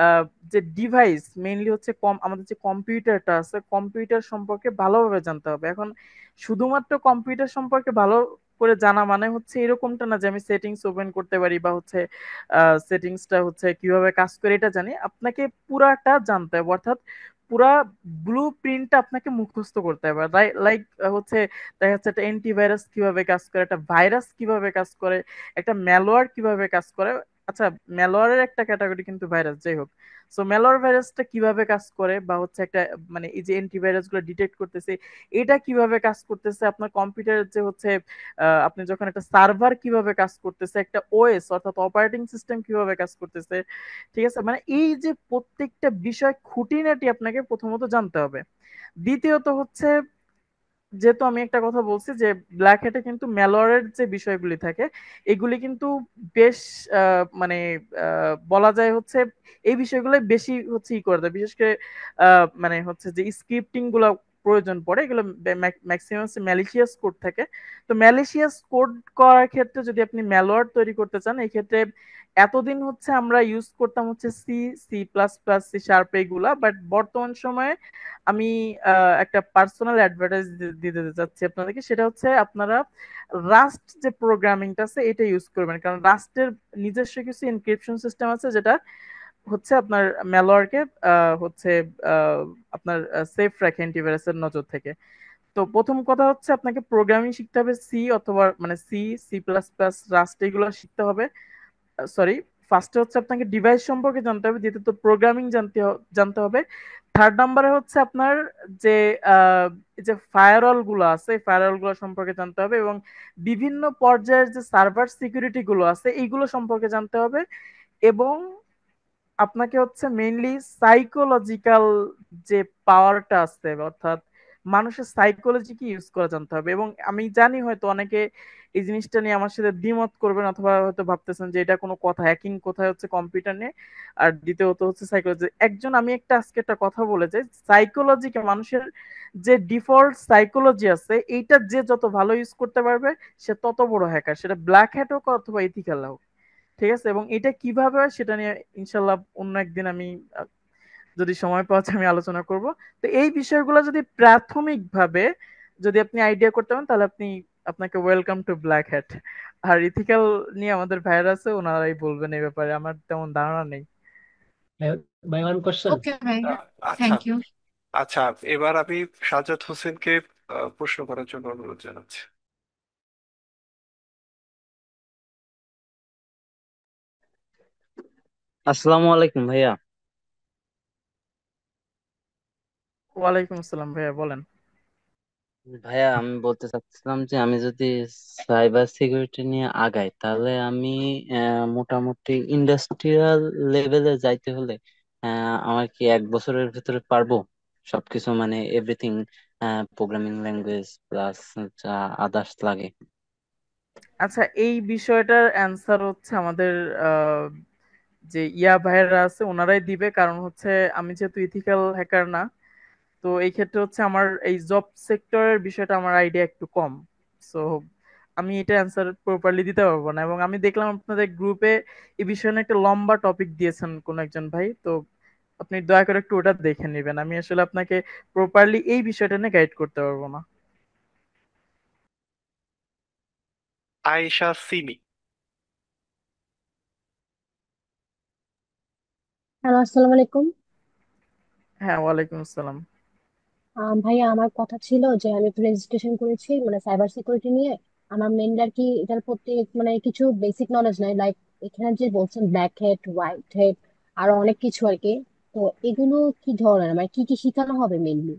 আহ, যে ডিভাইস মেইনলি হচ্ছে আমাদের যে কম্পিউটারটা আছে, কম্পিউটার সম্পর্কে ভালোভাবে জানতে হবে। এখন শুধুমাত্র কম্পিউটার সম্পর্কে ভালো করে জানা মানে হচ্ছে এরকমটা না যে আমি সেটিংস ওপেন করতে পারি বা হচ্ছে সেটিংসটা হচ্ছে কিভাবে কাজ করে এটা জানি। আপনাকে পুরাটা জানতে হবে, অর্থাৎ পুরা ব্লু প্রিন্টটা আপনাকে মুখস্থ করতে হবে। লাইক হচ্ছে দেখা যাচ্ছে একটা অ্যান্টিভাইরাস কিভাবে কাজ করে, একটা ভাইরাস কিভাবে কাজ করে, একটা ম্যালওয়্যার কিভাবে কাজ করে। আচ্ছা, ম্যালওয়্যারের একটা ক্যাটাগরি কিন্তু ভাইরাস, যাই হোক। সো ম্যালওয়্যার ভাইরাসটা কিভাবে কাজ করে, বা হচ্ছে একটা মানে এই যে অ্যান্টিভাইরাস গুলো ডিটেক্ট করতেছে এটা কিভাবে কাজ করতেছে, আপনার কম্পিউটারের যে হচ্ছে আপনি যখন একটা সার্ভার কিভাবে কাজ করতেছে, একটা ওএস অর্থাৎ অপারেটিং সিস্টেম কিভাবে কাজ করতেছে। ঠিক আছে, মানে এই যে প্রত্যেকটা বিষয় খুঁটিনাটি আপনাকে প্রথমত জানতে হবে। দ্বিতীয়ত হচ্ছে, যেহেতু আমি একটা কথা বলছি যে ব্ল্যাক হ্যাটে কিন্তু ম্যালওয়্যারের যে বিষয়গুলি থাকে, এগুলি কিন্তু বেশ মানে বলা যায় হচ্ছে এই বিষয়গুলো বেশি হচ্ছে ই করে দেয়, বিশেষ করে মানে হচ্ছে যে স্ক্রিপ্টিং গুলো প্রয়োজন পড়ে, এগুলো ম্যাক্সিমাম ম্যালিশিয়াস কোড থাকে। তো ম্যালিশিয়াস কোড করার ক্ষেত্রে যদি আপনি ম্যালওয়্যার তৈরি করতে চান, এই ক্ষেত্রে এতদিন হচ্ছে আমরা ইউজ করতাম হচ্ছে C, C plus plus, C sharp, এইগুলা। বাট বর্তমান সময়ে আমি একটা পার্সোনাল অ্যাডভার্টাইজ দিতে চাচ্ছি আপনাদেরকে, সেটা হচ্ছে আপনারা রাস্ট যে প্রোগ্রামিংটা আছে এটা ইউজ করবেন, কারণ রাস্টের নিজস্ব কিছু এনক্রিপশন সিস্টেম আছে, যেটা হচ্ছে আপনার ম্যালওয়্যারকে হচ্ছে আহ, আপনার সেফ রাখে অ্যান্টিভাইরাসের নজর থেকে। তো প্রথম কথা হচ্ছে আপনাকে প্রোগ্রামিং শিখতে হবে, সি অথবা মানে C, C plus plus, Rust, এগুলো শিখতে হবে। সরি, ফার্স্টে হচ্ছে আপনাকে ডিভাইস সম্পর্কে জানতে হবে, দ্বিতীয়ত প্রোগ্রামিং জানতে হবে। থার্ড নাম্বারে হচ্ছে আপনার যে আহ, এই যে ফায়ারওয়াল গুলো আছে, ফায়ারওয়াল গুলো সম্পর্কে জানতে হবে, এবং বিভিন্ন পর্যায়ের যে সার্ভার সিকিউরিটি গুলো আছে এইগুলো সম্পর্কে জানতে হবে। এবং আপনাকে হচ্ছে মেইনলি সাইকোলজিক্যাল যে পাওয়ারটা আছে, অর্থাৎ মানুষের সাইকোলজিকে ইউজ করা জানতে হবে। এবং আমি জানি হয়তো অনেকে এই জিনিসটা নিয়ে আমার সাথে দ্বিমত করবেন, অথবা হয়তো ভাবতেছেন যে এটা কোনো কথা, হ্যাকিং কোথায় হচ্ছে কম্পিউটার নিয়ে। আর দ্বিতীয়ত হচ্ছে সাইকোলজি, আমি আজকে একটা কথা বলে যাই, সাইকোলজিকে, মানুষের যে ডিফল্ট সাইকোলজি আছে এইটা যে যত ভালো ইউজ করতে পারবে সে তত বড় হ্যাকার, সেটা ব্ল্যাক হ্যাট হোক অথবা ইথিক্যাল হোক। ঠিক আছে, এবং এটা কিভাবে হয় সেটা নিয়ে ইনশাল্লাহ অন্য একদিন আমি যদি সময় পাওয়া যায় আমি আলোচনা করব। তো এই বিষয়গুলো যদি প্রাথমিকভাবে যদি আপনি আইডিয়া করতে পারেন, তাহলে আপনাকে ওয়েলকাম টু ব্ল্যাক হ্যাট। আর ইথিক্যাল নিয়ে আমাদের ভাইয়েরা আছে, ওনারাই বলবেন এই ব্যাপারে, আমার তেমন ধারণা নেই। By one question. ওকে ভাই, আচ্ছা। Thank you. আচ্ছা, এবার আমি সাজ্জাদ হোসেনকে প্রশ্ন করার জন্য অনুরোধ জানাচ্ছি। আসসালামু আলাইকুম ভাইয়া। ওয়ালাইকুম আসসালাম, ভাইয়া বলেন। ভাইয়া আমি বলতে চাচ্ছিলাম যে আমি যদি সাইবার সিকিউরিটি নিয়ে আগাই তাহলে আমি মোটামুটি ইন্ডাস্ট্রিয়াল লেভেলে যাইতে হলে আমার কি 1 বছরের ভিতরে পারবো সবকিছু, মানে এভরিথিং, প্রোগ্রামিং ল্যাঙ্গুয়েজ প্লাস যা আদার্স লাগে? আচ্ছা, এই বিষয়টার অ্যান্সার হচ্ছে আমাদের আহ, যে ভাইয়েরা আছে ওনারাই দিবে, কারণ হচ্ছে আমি যেহেতু ইথিক্যাল হ্যাকার না, তো এই ক্ষেত্রে হচ্ছে আমার এই জব সেক্টরের বিষয়টা আমার আইডিয়া একটু কম। সো আমি এটা অ্যান্সার প্রপারলি দিতে পারবো না। এবং আমি দেখলাম আপনাদের গ্রুপে এই বিষয়ে নিয়ে একটা লম্বা টপিক দিয়েছেন কোন একজন ভাই, তো আপনি দয়া করে একটু ওটা দেখে নেবেন, আমি আসলে আপনাকে প্রপারলি এই বিষয়টা নিয়ে গাইড করতে পারবো না। আয়েশা সিমি। হ্যালো, আসসালামু আলাইকুম। হ্যাঁ, ওয়ালাইকুম আসসালাম। ভাইয়া, আমার কথা ছিল যে আমি একটু রেজিস্ট্রেশন করেছি মানে সাইবার সিকিউরিটি নিয়ে। আমার মেনলি আর কি এটার প্রতি মানে কিছু বেসিক নলেজ নাই, লাইক এখানে যে বলছেন ব্ল্যাক হেড, হোয়াইট হেড, আরো অনেক কিছু আর কি। তো এগুলো কি ধরনের, মানে কি কি শেখানো হবে মেনলি,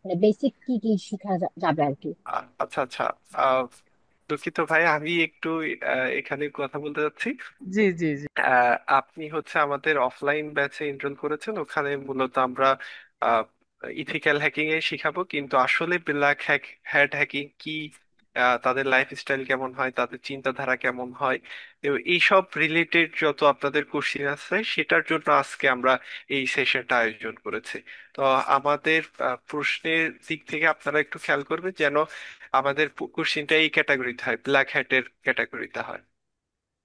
মানে বেসিক কি কি শেখা যাবে আর কি? আচ্ছা আচ্ছা। আহ, দুঃখিত ভাই, আমি একটু এখানে কথা বলতে যাচ্ছি। জি জি জি। আপনি হচ্ছে আমাদের অফলাইন ব্যাচে এনরোল করেছেন, ওখানে মূলত আমরা ইথিক্যাল হ্যাকিং এ শিখাবো, কিন্তু আসলে ব্ল্যাক হ্যাট হ্যাকিং কি, তাদের লাইফ স্টাইল কেমন হয়, তাদের চিন্তাধারা কেমন হয়, তো এইসব রিলেটেড যত আপনাদের কোশ্চিন আছে সেটার জন্য আজকে আমরা এই সেশনটা আয়োজন করেছি। তো আমাদের প্রশ্নের দিক থেকে আপনারা একটু খেয়াল করবেন যেন আমাদের কোশ্চিনটা এই ক্যাটাগরিতে হয়, ব্ল্যাক হ্যাটের ক্যাটাগরিতে হয়।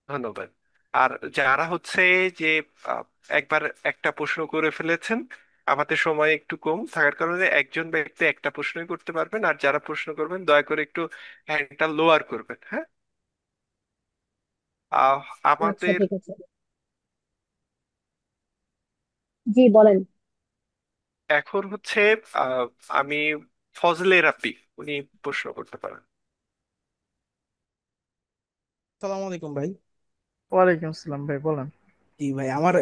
ধন্যবাদ। আর যারা হচ্ছে যে আহ, একবার একটা প্রশ্ন করে ফেলেছেন, আমাদের সময় একটু কম থাকার কারণে একজন ব্যক্তি একটা প্রশ্নই করতে পারবেন, আর যারা প্রশ্ন করবেন দয়া করে একটু হ্যান্ডটা লোয়ার করবেন, হ্যাঁ। আহ, আচ্ছা, আমাদের ঠিক আছে। জি বলেন। এখন হচ্ছে আহ, আমি ফজলে রাব্বি, উনি প্রশ্ন করতে পারেন। সালাম আলাইকুম ভাই। ওয়ালাইকুম আসসালাম, ভাই বলেন। জি ভাই, আমার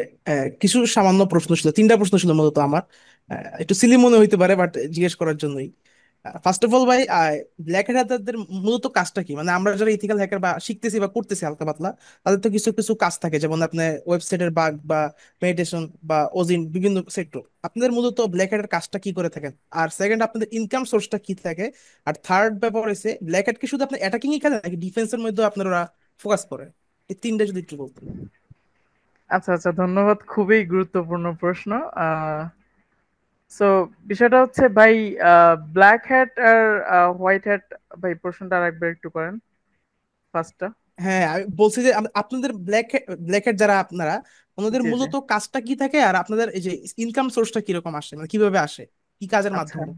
কিছু সামান্য প্রশ্ন ছিল, 3টা প্রশ্ন ছিল মূলত আমার। একটু সিলি মনে হইতে পারে, বাট জিজ্ঞেস করার জন্যই। ফার্স্ট অফ অল ভাই, ব্ল্যাক হ্যাকারদের মূলত কাজটা কি? মানে আমরা যারা ইথিক্যাল হ্যাকার বা শিখতেছি বা করতেছি হালকা পাতলা, তাদের তো কিছু কিছু কাজ থাকে, যেমন আপনার ওয়েবসাইটের বাগ বা মেডিটেশন বা ওজিন, বিভিন্ন সেক্টর। আপনাদের মূলত ব্ল্যাক হ্যাটের কাজটা কি করে থাকেন? আর সেকেন্ড, আপনাদের ইনকাম সোর্সটা কি থাকে? আর থার্ড ব্যাপার হচ্ছে, ব্ল্যাক হ্যাট কি শুধু আপনার অ্যাটাকিংই খেলে নাকি ডিফেন্সের মধ্যে আপনারা ফোকাস করে? এই 3টা যদি একটু বলতেন। আচ্ছা আচ্ছা, ধন্যবাদ, খুবই গুরুত্বপূর্ণ প্রশ্ন। আহ সো বিষয়টা হচ্ছে ভাই, ব্ল্যাক হ্যাট আর হোয়াইট হ্যাট, ভাই প্রশ্নটা আরেকবার একটু করেন, ফার্স্টটা। হ্যাঁ, আমি বলছি যে আপনাদের ব্ল্যাক হেড যারা আপনারা, ওনাদের জি জি। মূলত কাজটা কি থাকে, আর আপনাদের এই যে ইনকাম সোর্সটা কিরকম আসে, মানে কিভাবে আসে, কি কাজের আচ্ছা মাধ্যমে?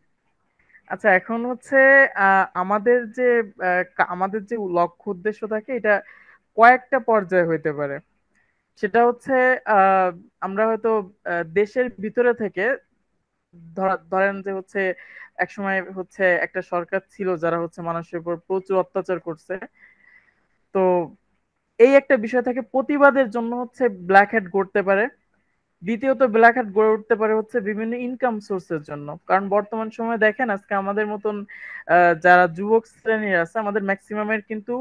আচ্ছা, এখন হচ্ছে আমাদের যে লক্ষ্য উদ্দেশ্য থাকে এটা কয়েকটা পর্যায়ে হইতে পারে। সেটা হচ্ছে আমরা হয়তো দেশের ভিতরে থেকে ধরেন যে হচ্ছে একসময় হচ্ছে একটা সরকার ছিল যারা হচ্ছে মানুষের উপর প্রচুর অত্যাচার করছে। তো এই একটা বিষয় থেকে প্রতিবাদের জন্য হচ্ছে ব্ল্যাক হ্যাট গড়তে পারে। দ্বিতীয়ত ব্ল্যাক হ্যাট গড়ে উঠতে পারে হচ্ছে বিভিন্ন ইনকাম সোর্সের জন্য, কারণ বর্তমান সময়ে দেখেন আজকে আমাদের মতন যারা যুবক শ্রেণীর আছে আমাদের ম্যাক্সিমামের কিন্তু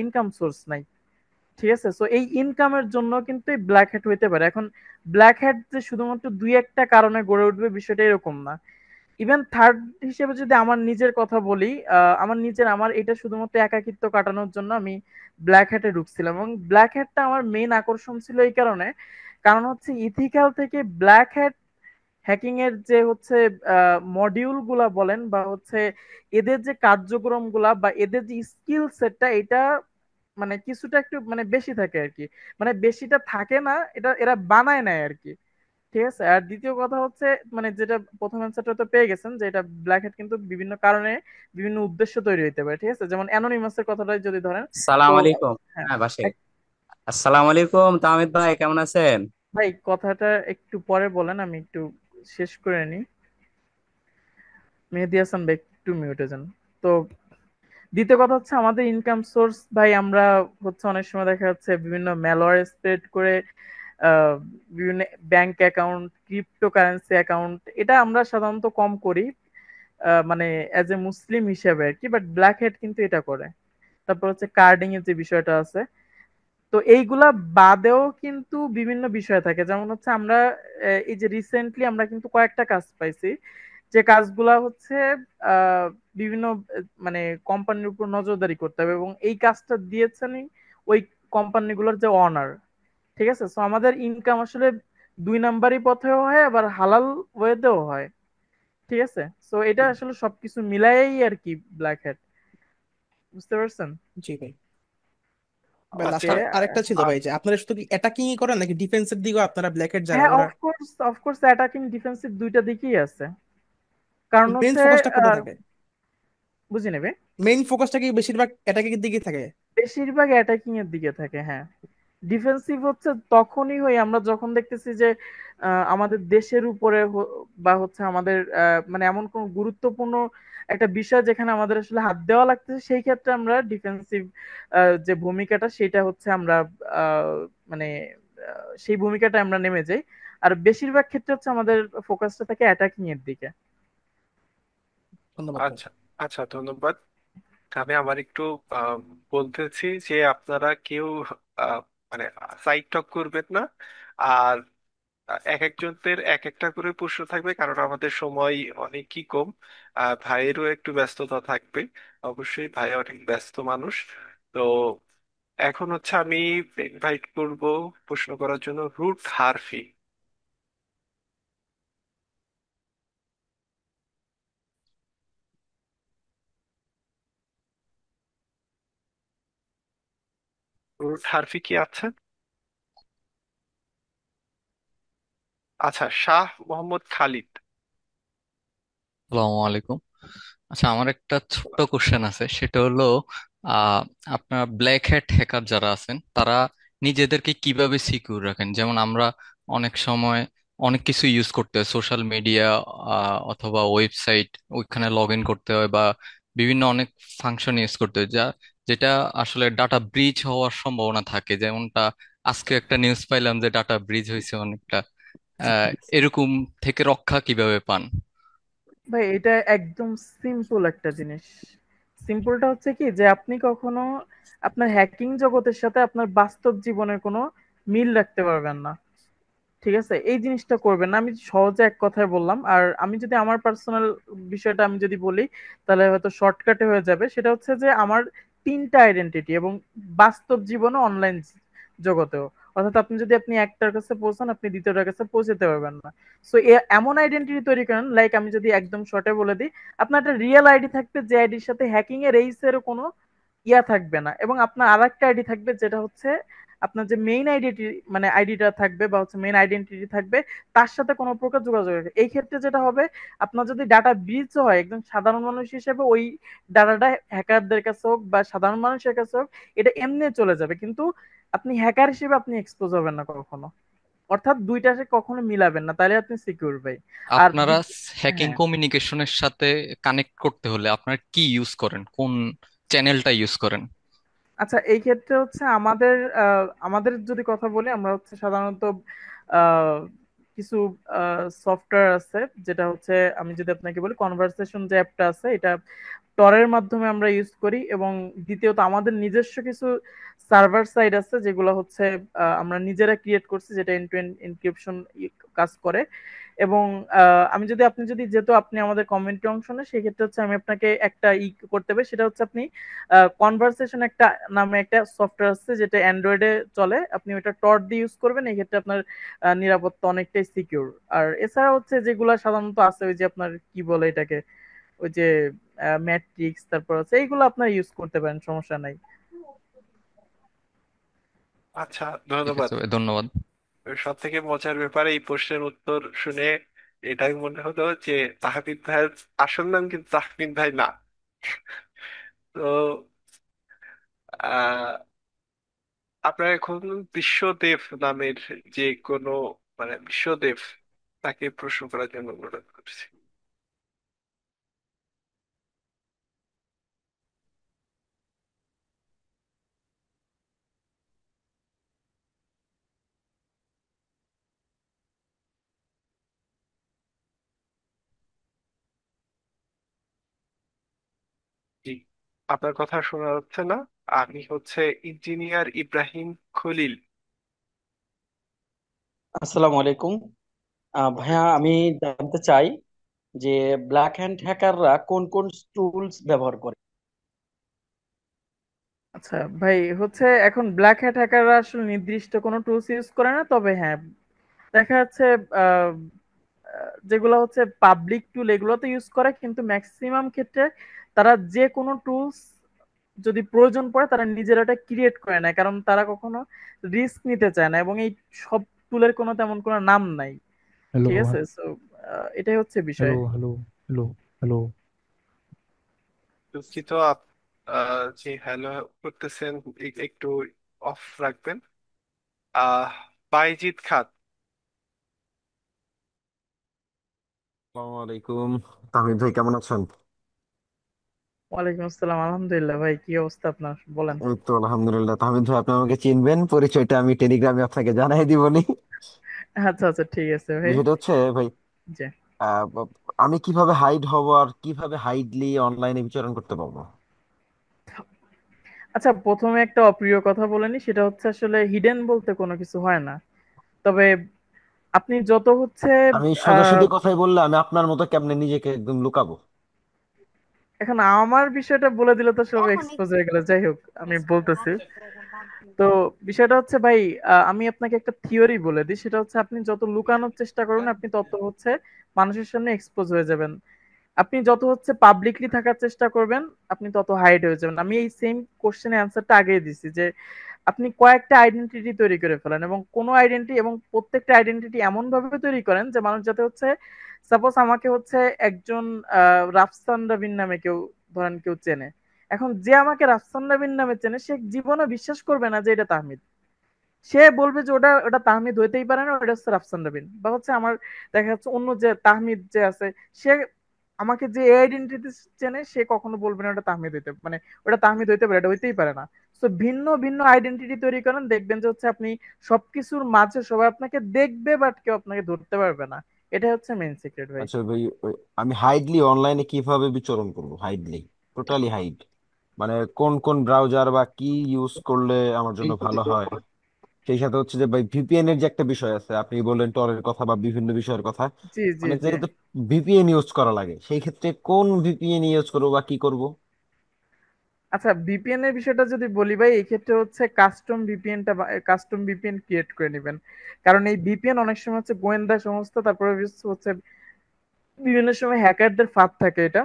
ইনকাম সোর্স নাই। ঠিক আছে, সো এই ইনকামের জন্য কিন্তু এই ব্ল্যাক হ্যাট হইতে পারে। এখন ব্ল্যাক হ্যাট যে শুধুমাত্র দুই একটা কারণে গড়ে উঠবে বিষয়টা এরকম না। ইভেন থার্ড হিসেবে যদি আমার নিজের কথা বলি, আমার এটা শুধুমাত্র একাকিত্ব কাটানোর জন্য আমি ব্ল্যাক হ্যাটে ঢুকছিলাম, এবং ব্ল্যাক হ্যাটটা আমার মেইন আকর্ষণ ছিল এই কারণে, কারণ হচ্ছে ইথিক্যাল থেকে ব্ল্যাক হ্যাট হ্যাকিং এর যে হচ্ছে মডিউল গুলা বলেন বা হচ্ছে এদের যে কার্যক্রম গুলা বা এদের যে স্কিল সেটটা, এটা মানে কিছুটা একটু মানে বেশি থাকে আর কি। মানে বেশিটা থাকে না, এটা এরা বানায় নেয় আর কি। ঠিক আছে, আর দ্বিতীয় কথা হচ্ছে মানে যেটা প্রথম অ্যান্সারটা তো পেয়ে গেছেন যে এটা ব্ল্যাক হ্যাট কিন্তু বিভিন্ন কারণে বিভিন্ন উদ্দেশ্য তৈরি হতে পারে। ঠিক আছে, যেমন অ্যানোনিমাস এর কথাটাই যদি ধরেন। তো সালাম আলাইকুম। হ্যাঁ, হ্যাঁ বাসে। এক- আসসালামু আলাইকুম তাহমিদ ভাই, কেমন আছেন? ভাই কথাটা একটু পরে বলেন, আমি একটু শেষ করে নিই। মেহেদী হাসান ভাই একটু মিউটে যান। তো দ্বিতীয় কথা হচ্ছে আমাদের ইনকাম সোর্স ভাই, আমরা হচ্ছে অনেক সময় দেখা যাচ্ছে বিভিন্ন ম্যালওয়্যার স্প্রেড করে আহ, বিভিন্ন ব্যাংক অ্যাকাউন্ট, ক্রিপ্টোকারেন্সি অ্যাকাউন্ট, এটা আমরা সাধারণত কম করি মানে অ্যাজ এ মুসলিম হিসেবে আর কি, বাট ব্ল্যাক হেড কিন্তু এটা করে। তারপর হচ্ছে কার্ডিং এর যে বিষয়টা আছে, তো এইগুলা বাদেও কিন্তু বিভিন্ন বিষয় থাকে, যেমন হচ্ছে আমরা এই যে রিসেন্টলি আমরা কিন্তু কয়েকটা কাজ পাইছি, যে কাজগুলা হচ্ছে আহ, বিভিন্ন মানে কোম্পানির উপর নজরদারি করতে হবে, এবং এই কাজটা দিয়েছেন ওই কোম্পানিগুলোর যে অনার। ঠিক আছে, সো আমাদের ইনকাম আসলে দুই নাম্বারই পথেও হয়, আবার হালাল ওয়েতেও হয়। ঠিক আছে, সো এটা আসলে সবকিছু মিলাইই আর কি ব্ল্যাক হ্যাট, বুঝতে পারছেন? জি ভাই। ভাই লাস্ট ওকে। আচ্ছা। আরেকটা ছিল আ- ভাই, যে আপনারা শুধু কি অ্যাটাকিং করেন নাকি ডিফেন্সের দিকেও আপনারা ব্ল্যাক হেড যারা হ্যাঁ, ওরা অফকোর্স অফকোর্স অ্যাটাকিং ডিফেন্সিভ দুইটা দিকেই আছে, কারণ মেইন হচ্ছে ফোকাসটা কোথায় আহ, থাকে? বুঝি নেবে, মেইন ফোকাসটা কি বেশিরভাগ অ্যাটাকিং এর দিকে থাকে? বেশিরভাগ অ্যাটাকিং এর দিকে থাকে, হ্যাঁ। ডিফেন্সিভ হচ্ছে তখনই হই আমরা যখন দেখতেছি যে আমাদের দেশের উপরে বা হচ্ছে আমাদের মানে এমন কোন গুরুত্বপূর্ণ একটা বিষয় যেখানে আমাদের আসলে হাত দেওয়া লাগতেছে, সেই ক্ষেত্রে আমরা ডিফেন্সিভ যে ভূমিকাটা সেটা হচ্ছে আমরা আহ, মানে সেই ভূমিকাটা আমরা নেমে যাই। আর বেশিরভাগ ক্ষেত্রে হচ্ছে আমাদের ফোকাসটা থাকে অ্যাটাকিং এর দিকে। ধন্যবাদ ভাই। আচ্ছা। আচ্ছা, ধন্যবাদ। আমি আবার একটু আহ, বলতেছি যে আপনারা কেউ আহ, মানে সাইড টক করবেন না। আর এক একজনদের এক একটা করে প্রশ্ন থাকবে, কারণ আমাদের সময় অনেকই কম। ভাইয়েরও একটু ব্যস্ততা থাকবে। অবশ্যই ভাই অনেক ব্যস্ত মানুষ। তো এখন হচ্ছে আমি ইনভাইট করব প্রশ্ন করার জন্য রুট হারফি। রুট হারফি কি আছেন? আচ্ছা, শাহ মোহাম্মদ খালিদ। আসসালামু আলাইকুম। আচ্ছা, আমার একটা ছোট্ট কোশ্চেন আছে, সেটা হলো আহ আপনার ব্ল্যাক হ্যাট হ্যাকার যারা আছেন তারা নিজেদেরকে কিভাবে সিকিউর রাখেন? যেমন আমরা অনেক সময় অনেক কিছু ইউজ করতে হয়, সোশ্যাল মিডিয়া অথবা ওয়েবসাইট, ওইখানে লগ ইন করতে হয় বা বিভিন্ন অনেক ফাংশন ইউজ করতে হয় যেটা আসলে ডাটা ব্রিচ হওয়ার সম্ভাবনা থাকে। যেমনটা আজকে একটা নিউজ পাইলাম যে ডাটা ব্রিচ হয়েছে অনেকটা। আহ এরকম থেকে রক্ষা কিভাবে পান? ভাই এটা একদম সিম্পল একটা জিনিস। সিম্পলটা হচ্ছে কি, যে আপনি কখনো আপনার হ্যাকিং জগতের সাথে আপনার বাস্তব জীবনের কোনো মিল রাখতে পারবেন না। ঠিক আছে, এই জিনিসটা করবেন না। আমি সহজে এক কথায় বললাম, আর আমি যদি আমার পার্সোনাল বিষয়টা আমি যদি বলি তাহলে হয়তো শর্টকাটে হয়ে যাবে। সেটা হচ্ছে যে আমার তিনটা আইডেন্টিটি, এবং বাস্তব জীবনে অনলাইন জগতেও। অর্থাৎ আপনি একটার কাছে পৌঁছান, আপনি দ্বিতীয়টার কাছে পৌঁছাতে পারবেন না। সো এমন আইডেন্টিটি তৈরি করেন, লাইক আমি যদি একদম শর্টে বলে দিই, আপনার একটা রিয়েল আইডি থাকবে যে আইডির সাথে হ্যাকিং এর এইসের কোনো ইয়া থাকবে না, এবং আপনার আর একটা আইডি থাকবে যেটা হচ্ছে আপনার যে মেইন আইডেন্টি মানে আইডিটা থাকবে বা হচ্ছে মেইন আইডেন্টিটি থাকবে, তার সাথে কোনো প্রকার যোগাযোগ রাখে। এই ক্ষেত্রে যেটা হবে, আপনার যদি ডাটা ব্রিচ হয়, একজন সাধারণ মানুষ হিসেবে ওই ডাটাটা হ্যাকারদের কাছে হোক বা সাধারণ মানুষের কাছে হোক, এটা এমনি চলে যাবে। কিন্তু আপনি হ্যাকার হিসেবে আপনি এক্সপোজ হবেন না কখনো। অর্থাৎ দুইটাকে কখনো মিলাবেন না, তাহলে আপনি সিকিউর ভাই। আর আপনারা হ্যাকিং হ্যাঁ, কমিউনিকেশনের সাথে কানেক্ট করতে হলে আপনারা কি ইউজ করেন, কোন চ্যানেলটা ইউজ করেন? আচ্ছা এই ক্ষেত্রে হচ্ছে আমাদের যদি কথা বলি, আমরা হচ্ছে সাধারণত আহ, কিছু সফটওয়্যার আছে, যেটা হচ্ছে আমি যদি আপনাকে বলি কনভারসেশন যে অ্যাপটা আছে, এটা টরের মাধ্যমে আমরা ইউজ করি। এবং দ্বিতীয়ত আমাদের নিজস্ব কিছু সার্ভার সাইড আছে, যেগুলো হচ্ছে আমরা নিজেরা ক্রিয়েট করছি, যেটা এন্ড টু এন্ড এনক্রিপশন কাজ করে। এবং আপনি যদি, যেহেতু আপনি আমাদের কমিউনিটি অংশ নেন, সেক্ষেত্রে হচ্ছে আমি আপনাকে একটা করতে হবে, সেটা হচ্ছে আপনি কনভারসেশন একটা নামে একটা সফটওয়্যার আছে, যেটা অ্যান্ড্রয়েডে চলে। আপনি ওইটা টর দিয়ে ইউজ করবেন, এই ক্ষেত্রে আপনার নিরাপত্তা অনেকটাই সিকিউর। আর এছাড়া হচ্ছে যেগুলা সাধারণত আছে, ওই যে আপনার কি বলে এটাকে, ওই যে ম্যাট্রিক্স, তারপর আছে এইগুলো আপনার ইউজ করতে পারেন, সমস্যা নাই। আচ্ছা, ঠিক ধন্যবাদ। আছে ভাই, ধন্যবাদ। সব থেকে মজার ব্যাপারে এই প্রশ্নের উত্তর শুনে এটাই মনে হলো যে তাহমিদ ভাইয়ের আসল নাম কিন্তু তাহমিদ ভাই না। তো আহ আপনার এখন বিশ্বদেব নামের যে কোনো, মানে বিশ্বদেব, তাকে প্রশ্ন করার জন্য অনুরোধ করছি। জি, আপনার কথা শোনা যাচ্ছে না। আমি হচ্ছে ইঞ্জিনিয়ার ইব্রাহিম খলিল। আসসালামু আলাইকুম। ভাইয়া, আমি জানতে চাই যে ব্ল্যাক হ্যান্ড হ্যাকাররা কোন কোন টুলস ব্যবহার করে। আচ্ছা ভাই, হচ্ছে এখন ব্ল্যাক হ্যাট হ্যাকাররা আসলে নির্দিষ্ট কোনো টুলস ইউজ করে না, তবে হ্যাঁ দেখা যাচ্ছে আহ, যেগুলো হচ্ছে পাবলিক টুল এগুলো তো ইউজ করে, কিন্তু ম্যাক্সিমাম ক্ষেত্রে তারা যে কোনো টুলস যদি প্রয়োজন পড়ে তারা নিজেরা এটা ক্রিয়েট করে নেয়, কারণ তারা কখনো রিস্ক নিতে চায় না, এবং এই সব টুলের কোনো তেমন কোনো নাম নাই। হ্যালো ঠিক আছে, সো এটাই হচ্ছে বিষয়। Hello hello hello hello. দুঃখিত, যে হ্যালো করতেছেন, একটু অফ রাখবেন। আহ বাইজিদ খান। আসসালামু আলাইকুম। তামিদ ভাই কেমন আছেন? ওয়ালাইকুম আসসালাম, আলহামদুলিল্লাহ। ভাই কি অবস্থা আপনার, বলেন। এই তো আলহামদুলিল্লাহ। তামিদ ভাই, আপনি আমাকে চিনবেন, পরিচয়টা আমি টেলিগ্রামে আপনাকে জানাই দিবনি। আচ্ছা আচ্ছা, ঠিক আছে ভাই। বিষয়টা হচ্ছে ভাই, জি। আহ, আমি কিভাবে হাইড হব আর কিভাবে হাইডলি অনলাইনে বিচরণ করতে পারবো? আচ্ছা, প্রথমে একটা অপ্রিয় কথা বলে নি, সেটা হচ্ছে আসলে হিডেন বলতে কোনো কিছু হয় না। তবে আপনি যত হচ্ছে আমি আহ সোজাসুজি কথাই বললে আমি আপনার মতো কেমনে নিজেকে একদম লুকাবো? এখন আমার বিষয়টা বলে দিলে তো সব এক্সপোজ হয়ে গেল। যাই হোক, আমি বলতেছি। তো বিষয়টা হচ্ছে ভাই, আমি আপনাকে একটা থিওরি বলে দিই, সেটা হচ্ছে আপনি যত লুকানোর চেষ্টা করবেন আপনি তত হচ্ছে মানুষের সামনে এক্সপোজ হয়ে যাবেন। আপনি যত হচ্ছে পাবলিকলি থাকার চেষ্টা করবেন আপনি তত হাইড হয়ে যাবেন। আমি এই সেম কোশ্চেনের অ্যান্সারটা আগেই দিছি, যে আপনি কয়েকটা আইডেন্টিটি তৈরি করে ফেলেন, এবং কোনো আইডেন্টিটি, এবং প্রত্যেকটা আইডেন্টিটি এমন ভাবে তৈরি করেন যে মানুষ যাতে হচ্ছে, সাপোজ আমাকে হচ্ছে একজন রাফসান রাবিন নামে কেউ, ধরেন কেউ চেনে। এখন যে আমাকে রাফসান রাবিন নামে চেনে, সে জীবনে বিশ্বাস করবে না যে এটা তাহমিদ। সে বলবে যে ওটা ওটা তাহমিদ হইতেই পারে না, ওটা হচ্ছে রাফসান রাবিন। বা হচ্ছে আমার দেখা যাচ্ছে অন্য যে তাহমিদ যে আছে, সে আমাকে যে আইডেন্টিটি চেনে, সে কখনো বলবে না ওটা তাহমিদ হইতে, মানে ওটা তাহমিদ হইতে পারে, এটা হইতেই পারে না। তো ভিন্ন ভিন্ন আইডেন্টিটি তৈরি করেন, দেখবেন যে হচ্ছে আপনি সবকিছুর মাঝে সবাই আপনাকে দেখবে, বাট কেউ আপনাকে ধরতে পারবে না। এটা হচ্ছে মেইন সিক্রেট ভাই। আচ্ছা ভাই, আমি হাইডলি অনলাইনে কিভাবে বিচরণ করবো? হাইডলি, টোটালি হাইড, মানে কোন কোন ব্রাউজার বা কি ইউজ করলে আমার জন্য ভালো হয়? সেই সাথে হচ্ছে যে ভাই, ভিপিএন এর যে একটা বিষয় আছে, আপনি বললেন টরের কথা বা বিভিন্ন বিষয়ের কথা, জি জি মানে জি। যেহেতু ভিপিএন ইউজ করা লাগে, সেই ক্ষেত্রে কোন ভিপিএন ইউজ করবো বা কি করব? আচ্ছা, ভিপিএন এর বিষয়টা যদি বলি ভাই, এই ক্ষেত্রে হচ্ছে কাস্টম ভিপিএন ক্রিয়েট করে নেবেন। কারণ এই ভিপিএন অনেক সময় হচ্ছে গোয়েন্দা সংস্থা, তারপরে হচ্ছে বিভিন্ন সময় হ্যাকারদের ফাঁদ থাকে এটা।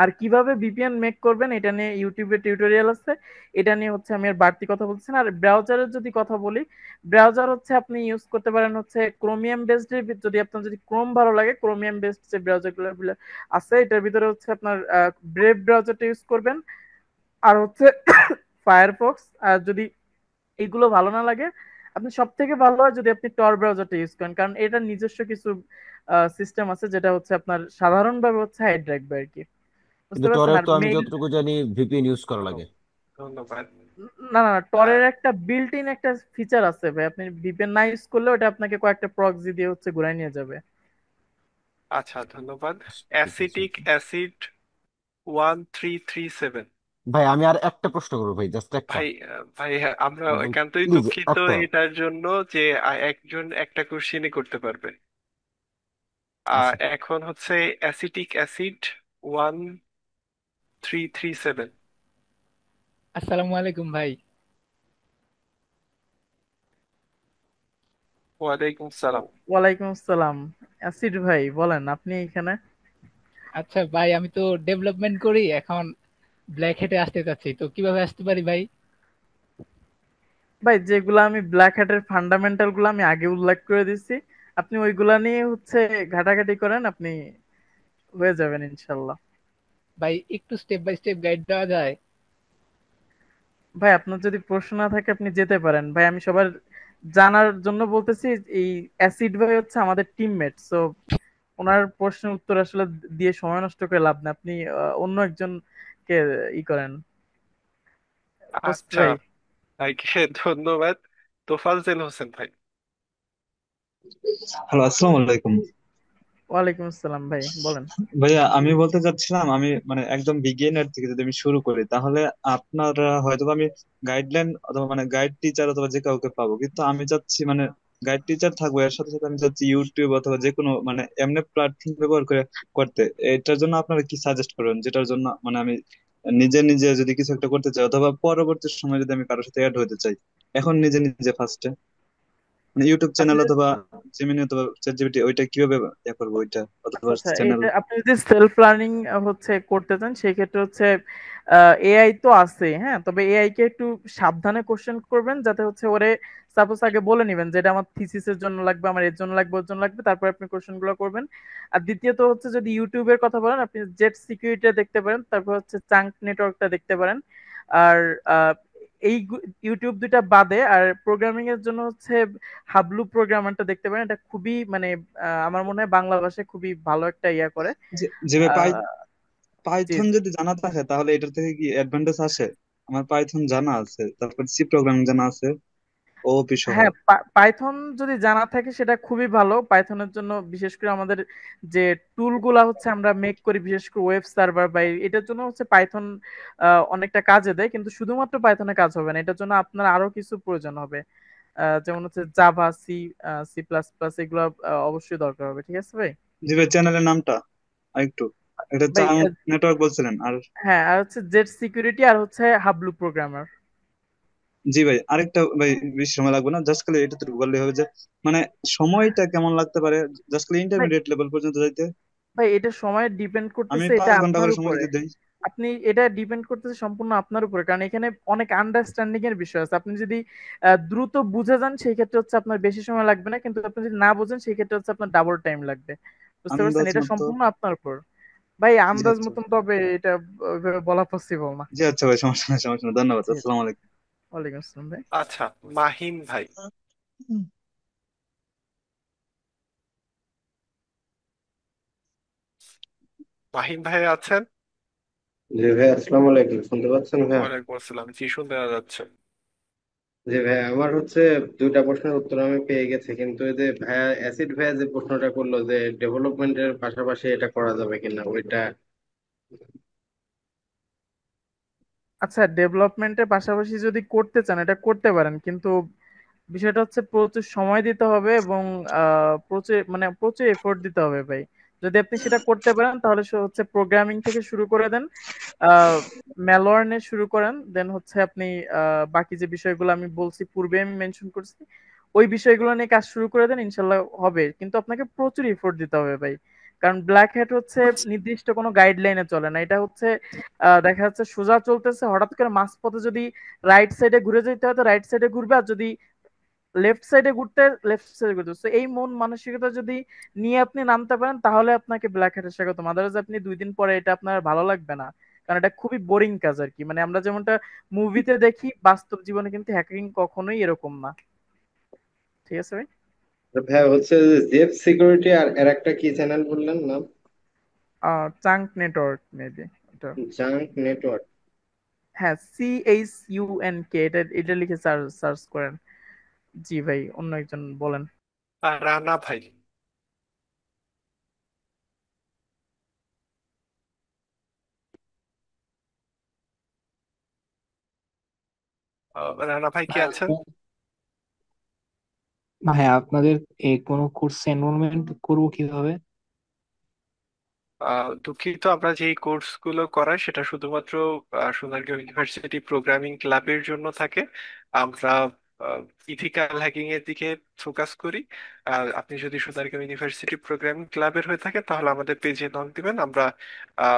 আর কিভাবে ভিপিএন মেক করবেন এটা নিয়ে ইউটিউবে টিউটোরিয়াল আছে, এটা নিয়ে হচ্ছে আমি আর বাড়তি কথা বলছি না। আর ব্রাউজারের যদি কথা বলি, ব্রাউজার হচ্ছে আপনি ইউজ করতে পারেন হচ্ছে ক্রোমিয়াম বেসড। যদি আপনার যদি ক্রোম ভালো লাগে, ক্রোমিয়াম বেসড যে ব্রাউজার গুলো আছে, এটার ভিতরে হচ্ছে আপনার ব্রেভ ব্রাউজারটা ইউজ করবেন। আর হচ্ছে ফায়ারফক্স। আর যদি এইগুলো ভালো না লাগে, আপনি সব থেকে ভালো হয় যদি আপনি টর ব্রাউজারটা ইউজ করেন, কারণ এটার নিজস্ব কিছু সিস্টেম আছে যেটা হচ্ছে আপনার সাধারণভাবে হচ্ছে হাইড রাখবে আর কি, বুঝতে কিন্তু পারছেন? টরের আর তো আমি মেইল, যতটুকু জানি ভিপিএন ইউজ করা ও, লাগে। ধন্যবাদ। না না, আহ, টরের একটা বিল্ট ইন একটা ফিচার আছে ভাই, আপনি ভিপিএন না ইউজ করলে ওটা আপনাকে কয়েকটা প্রক্সি দিয়ে হচ্ছে ঘুরাই নিয়ে যাবে। আচ্ছা, ধন্যবাদ। ঠিক আছে। Acetic acid 1337। ভাই আমি আর একটা প্রশ্ন করবো ভাই, জাস্ট একটা। ভাই হ্যাঁ, আমরা ভাই একান্তই প্লিজ দুঃখিত একটা। এটার জন্য যে একজন একটা কোশ্চেনই করতে পারবে। আচ্ছা এখন হচ্ছে অ্যাসিটিক অ্যাসিড 1337। আসসালামু আলাইকুম ভাই। ওয়ালাইকুম সালাম। ওয়ালাইকুম আসসালাম। অ্যাসিড ভাই বলেন, আপনি এখানে? আচ্ছা ভাই, আমি তো ডেভেলপমেন্ট করি এখন, ব্ল্যাক হেডে আসতে চাচ্ছি, তো কিভাবে আসতে পারি ভাই? ভাই যেগুলো আমি ব্ল্যাক হ্যাটের ফান্ডামেন্টাল গুলো আমি আগে উল্লেখ করে দিচ্ছি, আপনি ওইগুলা নিয়ে হচ্ছে ঘাটাঘাটি করেন, আপনি হয়ে যাবেন ইনশাল্লাহ। ভাই একটু স্টেপ বাই স্টেপ গাইড দেওয়া যায়? ভাই আপনার যদি প্রশ্ন না থাকে আপনি যেতে পারেন ভাই, আমি সবার জানার জন্য বলতেছি। এই অ্যাসিড ভাই হচ্ছে আমাদের টিমমেট, সো ওনার প্রশ্নের উত্তর আসলে দিয়ে সময় নষ্ট করে লাভ না, আপনি অন্য একজনকে ই করেন, হোস্ট আচ্ছা, ভাই। ভাইকে ধন্যবাদ। তোফাজ্জেল হোসেন ভাই। হ্যালো, আসসালামু আলাইকুম। ওয়ালাইকুম আসসালাম ভাই, বলেন। ভাইয়া আমি বলতে চাচ্ছিলাম, আমি মানে একদম বিগিনার থেকে যদি আমি শুরু করি, তাহলে আপনারা হয়তো বা আমি গাইডলাইন অথবা মানে গাইড টিচার অথবা যে কাউকে পাবো, কিন্তু আমি চাচ্ছি মানে গাইড টিচার থাকবো, এর সাথে সাথে আমি চাচ্ছি ইউটিউব অথবা যে কোনো মানে এমনি প্ল্যাটফর্ম ব্যবহার করে করতে। এটার জন্য আপনারা কি সাজেস্ট করবেন, যেটার জন্য মানে আমি নিজে নিজে যদি কিছু একটা করতে চাই অথবা পরবর্তী সময় যদি আমি কারোর সাথে অ্যাড হতে চাই, এখন নিজে নিজে ফার্স্টে মানে ইউটিউব আপনি চ্যানেল অথবা জেমিনি অথবা চ্যাটজিপিটি ওইটা কিভাবে ইয়ে করবো, ওইটা আচ্ছা অথবা আচ্ছা, চ্যানেল। এটা আপনি যদি সেলফ লার্নিং হচ্ছে করতে চান সেই ক্ষেত্রে হচ্ছে এআই তো আছে, হ্যাঁ, তবে এআই কে একটু সাবধানে কোশ্চেন করবেন, যাতে হচ্ছে ওরে সাপোজ আগে বলে নিবেন যে এটা আমার থিসিসের জন্য লাগবে, আমার এর জন্য লাগবে, ওর জন্য লাগবে, তারপর আপনি কোশ্চেন গুলো করবেন। আর দ্বিতীয়ত হচ্ছে যদি ইউটিউবের কথা বলেন, আপনি জেট সিকিউরিটি দেখতে পারেন, তারপর হচ্ছে চাঙ্ক নেটওয়ার্কটা দেখতে পারেন। আর আহ, এই ইউটিউব দুইটা বাদে আর প্রোগ্রামিং এর জন্য হচ্ছে হাবলু প্রোগ্রামারটা দেখতে পারেন, এটা খুবই মানে আমার মনে হয় বাংলা ভাষায় খুবই ভালো একটা ইয়া করে। যে আহ, জি পাইথন জি। যদি জানা থাকে তাহলে এটার থেকে কি অ্যাডভান্টেজ আসে? আমার পাইথন জানা আছে, তারপর সি প্রোগ্রামিং জানা আছে, ওপি সহ। হ্যাঁ, পাইথন যদি জানা থাকে সেটা খুবই ভালো। পাইথনের জন্য বিশেষ করে আমাদের যে টুল গুলা হচ্ছে আমরা মেক করি, বিশেষ করে ওয়েব সার্ভার বা এটার জন্য হচ্ছে পাইথন অনেকটা কাজে দেয়, কিন্তু শুধুমাত্র পাইথনে কাজ হবে না, এটার জন্য আপনার আরো কিছু প্রয়োজন হবে। যেমন হচ্ছে জাভা, সি প্লাস প্লাস, এগুলো অবশ্যই দরকার হবে, ঠিক আছে ভাই? জি ভাই, চ্যানেলের নামটা আরেকটু। এটা ভাই চাঙ্ক নেটওয়ার্ক বলছিলেন আর? হ্যাঁ, আর হচ্ছে জেট সিকিউরিটি, আর হচ্ছে হাবলু প্রোগ্রামার। জি ভাই, আরেকটা ভাই, বেশি সময় লাগবে না, জাস্ট খালি এটা তো বললেই হবে যে মানে সময়টা কেমন লাগতে পারে, জাস্ট খালি ভাই ইন্টারমিডিয়েট লেভেল পর্যন্ত যাইতে। ভাই এটা সময় ডিপেন্ড আমি করতেছে, এটা 5 ঘন্টা আপনার করে সময় উপরে। যদি দেই। আপনি এটা ডিপেন্ড করতেছে সম্পূর্ণ আপনার উপরে, কারণ এখানে অনেক আন্ডারস্ট্যান্ডিং এর বিষয় আছে। আপনি যদি দ্রুত বুঝে যান সেই ক্ষেত্রে হচ্ছে আপনার বেশি সময় লাগবে না, কিন্তু আপনি যদি না বুঝেন সেই ক্ষেত্রে হচ্ছে আপনার ডাবল টাইম লাগবে, বুঝতে পারছেন? আন্দাজ এটা মতো। সম্পূর্ণ আপনার উপর ভাই, জি আন্দাজ আচ্ছা। মতন, তবে এটা ওইভাবে বলা পসিবল না। জি আচ্ছা ভাই, সমস্যা নেই সমস্যা নেই, ধন্যবাদ, জি জি। আসসালামু আলাইকুম। ওয়ালাইকুম আসসালাম ভাই। আচ্ছা, মাহিম ভাই। মাহিম ভাই আছেন? জি ভাই, আসসালামু আলাইকুম, শুনতে পাচ্ছেন ভাইয়া? ওয়ালাইকুম আসসালাম, জি শুনতে পাওয়া যাচ্ছে। জি ভাইয়া, আমার হচ্ছে দুইটা প্রশ্নের উত্তর আমি পেয়ে গেছি, কিন্তু এই যে ভাইয়া অ্যাসিড ভাইয়া যে প্রশ্নটা করলো যে ডেভেলপমেন্টের পাশাপাশি এটা করা যাবে কিনা, ওইটা। আচ্ছা, ডেভেলপমেন্টের পাশাপাশি যদি করতে চান এটা করতে পারেন, কিন্তু বিষয়টা হচ্ছে প্রচুর সময় দিতে হবে এবং প্রচুর মানে প্রচুর এফোর্ট দিতে হবে ভাই। যদি আপনি সেটা করতে পারেন তাহলে হচ্ছে প্রোগ্রামিং থেকে শুরু করে দেন, ম্যালওয়্যার শুরু করেন, দেন হচ্ছে আপনি বাকি যে বিষয়গুলো আমি বলছি পূর্বে আমি মেনশন করছি ওই বিষয়গুলো নিয়ে কাজ শুরু করে দেন, ইনশাল্লাহ হবে, কিন্তু আপনাকে প্রচুর এফোর্ট দিতে হবে ভাই। কারণ ব্ল্যাক হ্যাট হচ্ছে নির্দিষ্ট কোনো গাইডলাইনে চলে না, এটা হচ্ছে দেখা যাচ্ছে সোজা চলতেছে, হঠাৎ করে মাঝপথে যদি রাইট সাইডে ঘুরে যেতে হয় তো রাইট সাইডে ঘুরবে, আর যদি লেফট সাইডে ঘুরতে লেফট সাইডে ঘুরতে। So, এই মন মানসিকতা যদি নিয়ে আপনি নামতে পারেন তাহলে আপনাকে ব্ল্যাক হ্যাটের স্বাগতম, আদারওয়াইজ আপনি 2 দিন পরে এটা আপনার ভালো লাগবে না, কারণ এটা খুবই বোরিং কাজ আর কি। মানে আমরা যেমনটা মুভিতে দেখি, বাস্তব জীবনে কিন্তু হ্যাকিং কখনোই এরকম না। ঠিক আছে ভাই। ভাইয়া হচ্ছে জেফ সিকিউরিটি আর এর একটা কি চ্যানেল বললেন নাম? চাঙ্ক নেটওয়ার্ক মেবি এটা। Junk network. হ্যাঁ, CHUNK, এটা এটা লিখে সার্চ করেন। জি ভাই, অন্য একজন বলেন। রানা ভাই। রানা ভাই কি আছেন? ভাই আপনাদের কোনো কোর্সে এনরোলমেন্ট করবো কিভাবে? দুঃখিত, আমরা যে কোর্স গুলো করাই সেটা শুধুমাত্র সোনারগাঁও ইউনিভার্সিটি প্রোগ্রামিং ক্লাবের জন্য থাকে। আমরা ইথিক্যাল হ্যাকিং এর দিকে ফোকাস করি। আপনি যদি সোনারগাঁও ইউনিভার্সিটি প্রোগ্রামিং ক্লাবের হয়ে থাকেন তাহলে আমাদের পেজে নক দিবেন, আমরা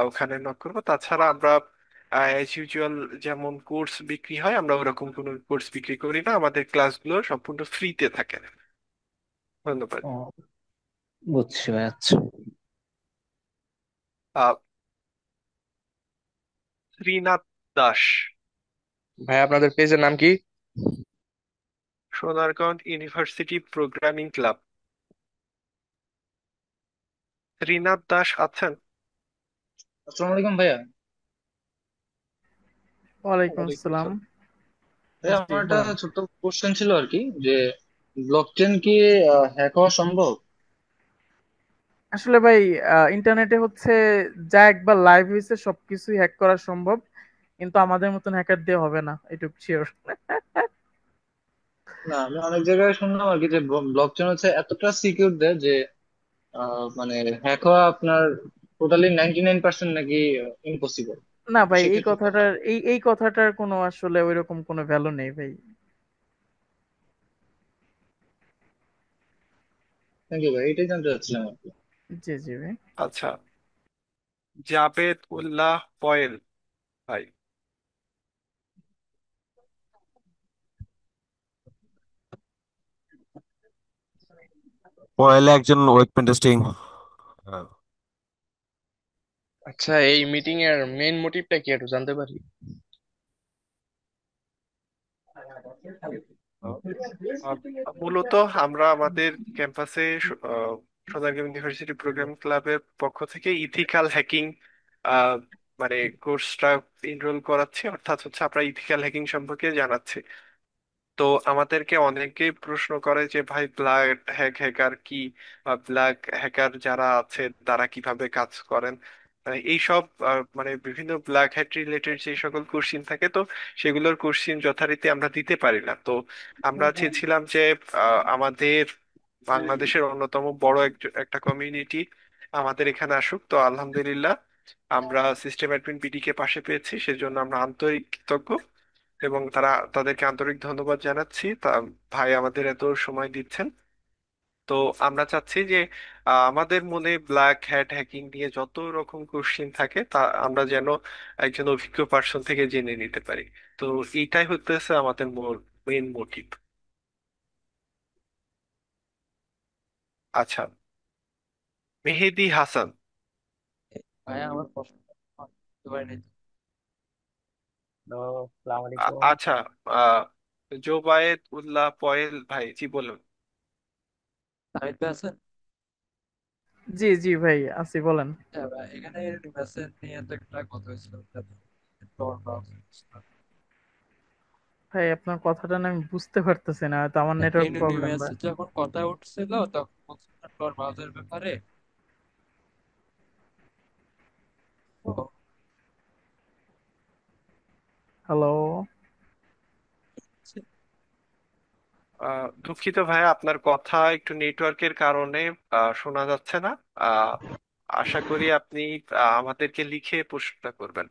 ওখানে নক করবো। তাছাড়া আমরা অ্যাজ ইউজুয়াল যেমন কোর্স বিক্রি হয়, আমরা ওরকম কোনো কোর্স বিক্রি করি না। আমাদের ক্লাসগুলো সম্পূর্ণ ফ্রিতে থাকে। ধন্যবাদ। ও, বুঝছি ভাই, আচ্ছা। আহ শ্রীনাথ দাস। ভাই আপনাদের পেজের নাম কি? Sonargaon university programming club. Srinath Das আছেন? আসসালামু আলাইকুম ভাইয়া। ওয়ালাইকুম ওয়ালাইকুম আসসালাম। আসসালাম। ভাইয়া জি আমার একটা বলেন। ছোট্ট কোশ্চেন ছিল আর কি, যে ব্লকচেন কি হ্যাক হওয়া সম্ভব? আসলে ভাই, ইন্টারনেটে হচ্ছে যা একবার লাইভ হয়েছে সবকিছুই হ্যাক করা সম্ভব, কিন্তু আমাদের মতন হ্যাকার দিয়ে হবে না, এটুকু শিওর। না, আমি অনেক জায়গায় শুনলাম আর কি যে ব্লকচেন হচ্ছে এতটা সিকিউর দেয় যে মানে হ্যাক হওয়া আপনার টোটালি 99% নাকি ইম্পসিবল। না ভাই, এই সেক্ষেত্রে কথাটার এই কথাটার কোনো আসলে ওইরকম কোনো ভ্যালু নেই ভাই। থ্যাংক ইউ ভাই, এটাই জানতে চাচ্ছিলাম আর কি। জি জি ভাই। আচ্ছা, জাবেদ উল্লাহ পয়েল ভাই। পয়েলে একজন ওয়েব পেন টেস্টিং। আচ্ছা, এই মিটিং এর মেইন মোটিভটা কি একটু জানতে পারি? আহ, মূলত আমরা আমাদের ক্যাম্পাসে সোনারগাঁও ইউনিভার্সিটি প্রোগ্রাম ক্লাবের পক্ষ থেকে ইথিক্যাল হ্যাকিং মানে কোর্সটা এনরোল করাচ্ছি। অর্থাৎ হচ্ছে আমরা ইথিক্যাল হ্যাকিং সম্পর্কে জানাচ্ছি। তো আমাদেরকে অনেকেই প্রশ্ন করে যে ভাই ব্ল্যাক হ্যাকার কি, বা ব্ল্যাক হ্যাকার যারা আছে তারা কিভাবে কাজ করেন। এইসব মানে বিভিন্ন ব্ল্যাক হ্যাট রিলেটেড যে সকল কোশ্চিন থাকে, তো সেগুলোর কোশ্চিন যথারীতি আমরা দিতে পারি না। তো আমরা চেয়েছিলাম যে আমাদের বাংলাদেশের অন্যতম বড় একটা কমিউনিটি আমাদের এখানে আসুক। তো আলহামদুলিল্লাহ আমরা সিস্টেম অ্যাডমিন বিডি কে পাশে পেয়েছি, সেজন্য আমরা আন্তরিক কৃতজ্ঞ এবং তাদেরকে আন্তরিক ধন্যবাদ জানাচ্ছি। তা ভাই আমাদের এত সময় দিচ্ছেন। তো আমরা চাচ্ছি যে আমাদের মনে ব্ল্যাক হ্যাট হ্যাকিং নিয়ে যত রকম কোশ্চিন থাকে তা আমরা যেন একজন অভিজ্ঞ পার্সন থেকে জেনে নিতে পারি। তো এইটাই হতেছে আমাদের মেইন মোটিভ। আচ্ছা, মেহেদি হাসান। ভাইয়া আমার প্রশ্ন বুঝতে পারিনি তো। হ্যালো, আসসালামু আলাইকুম। আচ্ছা, আহ জোবায়েদ উল্লাহ পয়েল ভাই, জি বলুন। তামিদ ভাই আছেন? জি জি ভাই, আছি বলেন। হ্যাঁ ভাই, এখানে ডিভাইসের নিয়ে তো একটা কথা হয়েছিল, ভাই আপনার কথাটা না আমি বুঝতে পারতেছি না, হয়তো আমার নেটওয়ার্ক প্রবলেম ভাই। ইউনিভার্সিটি যখন কথা উঠছিল তখন বলছিল tor ব্রাউজার ব্যাপারে। তো হ্যালো। দুঃখিত ভাই, আপনার কথা একটু নেটওয়ার্কের কারণে শোনা যাচ্ছে না। আহ, আশা করি আপনি আমাদেরকে লিখে প্রশ্নটা করবেন।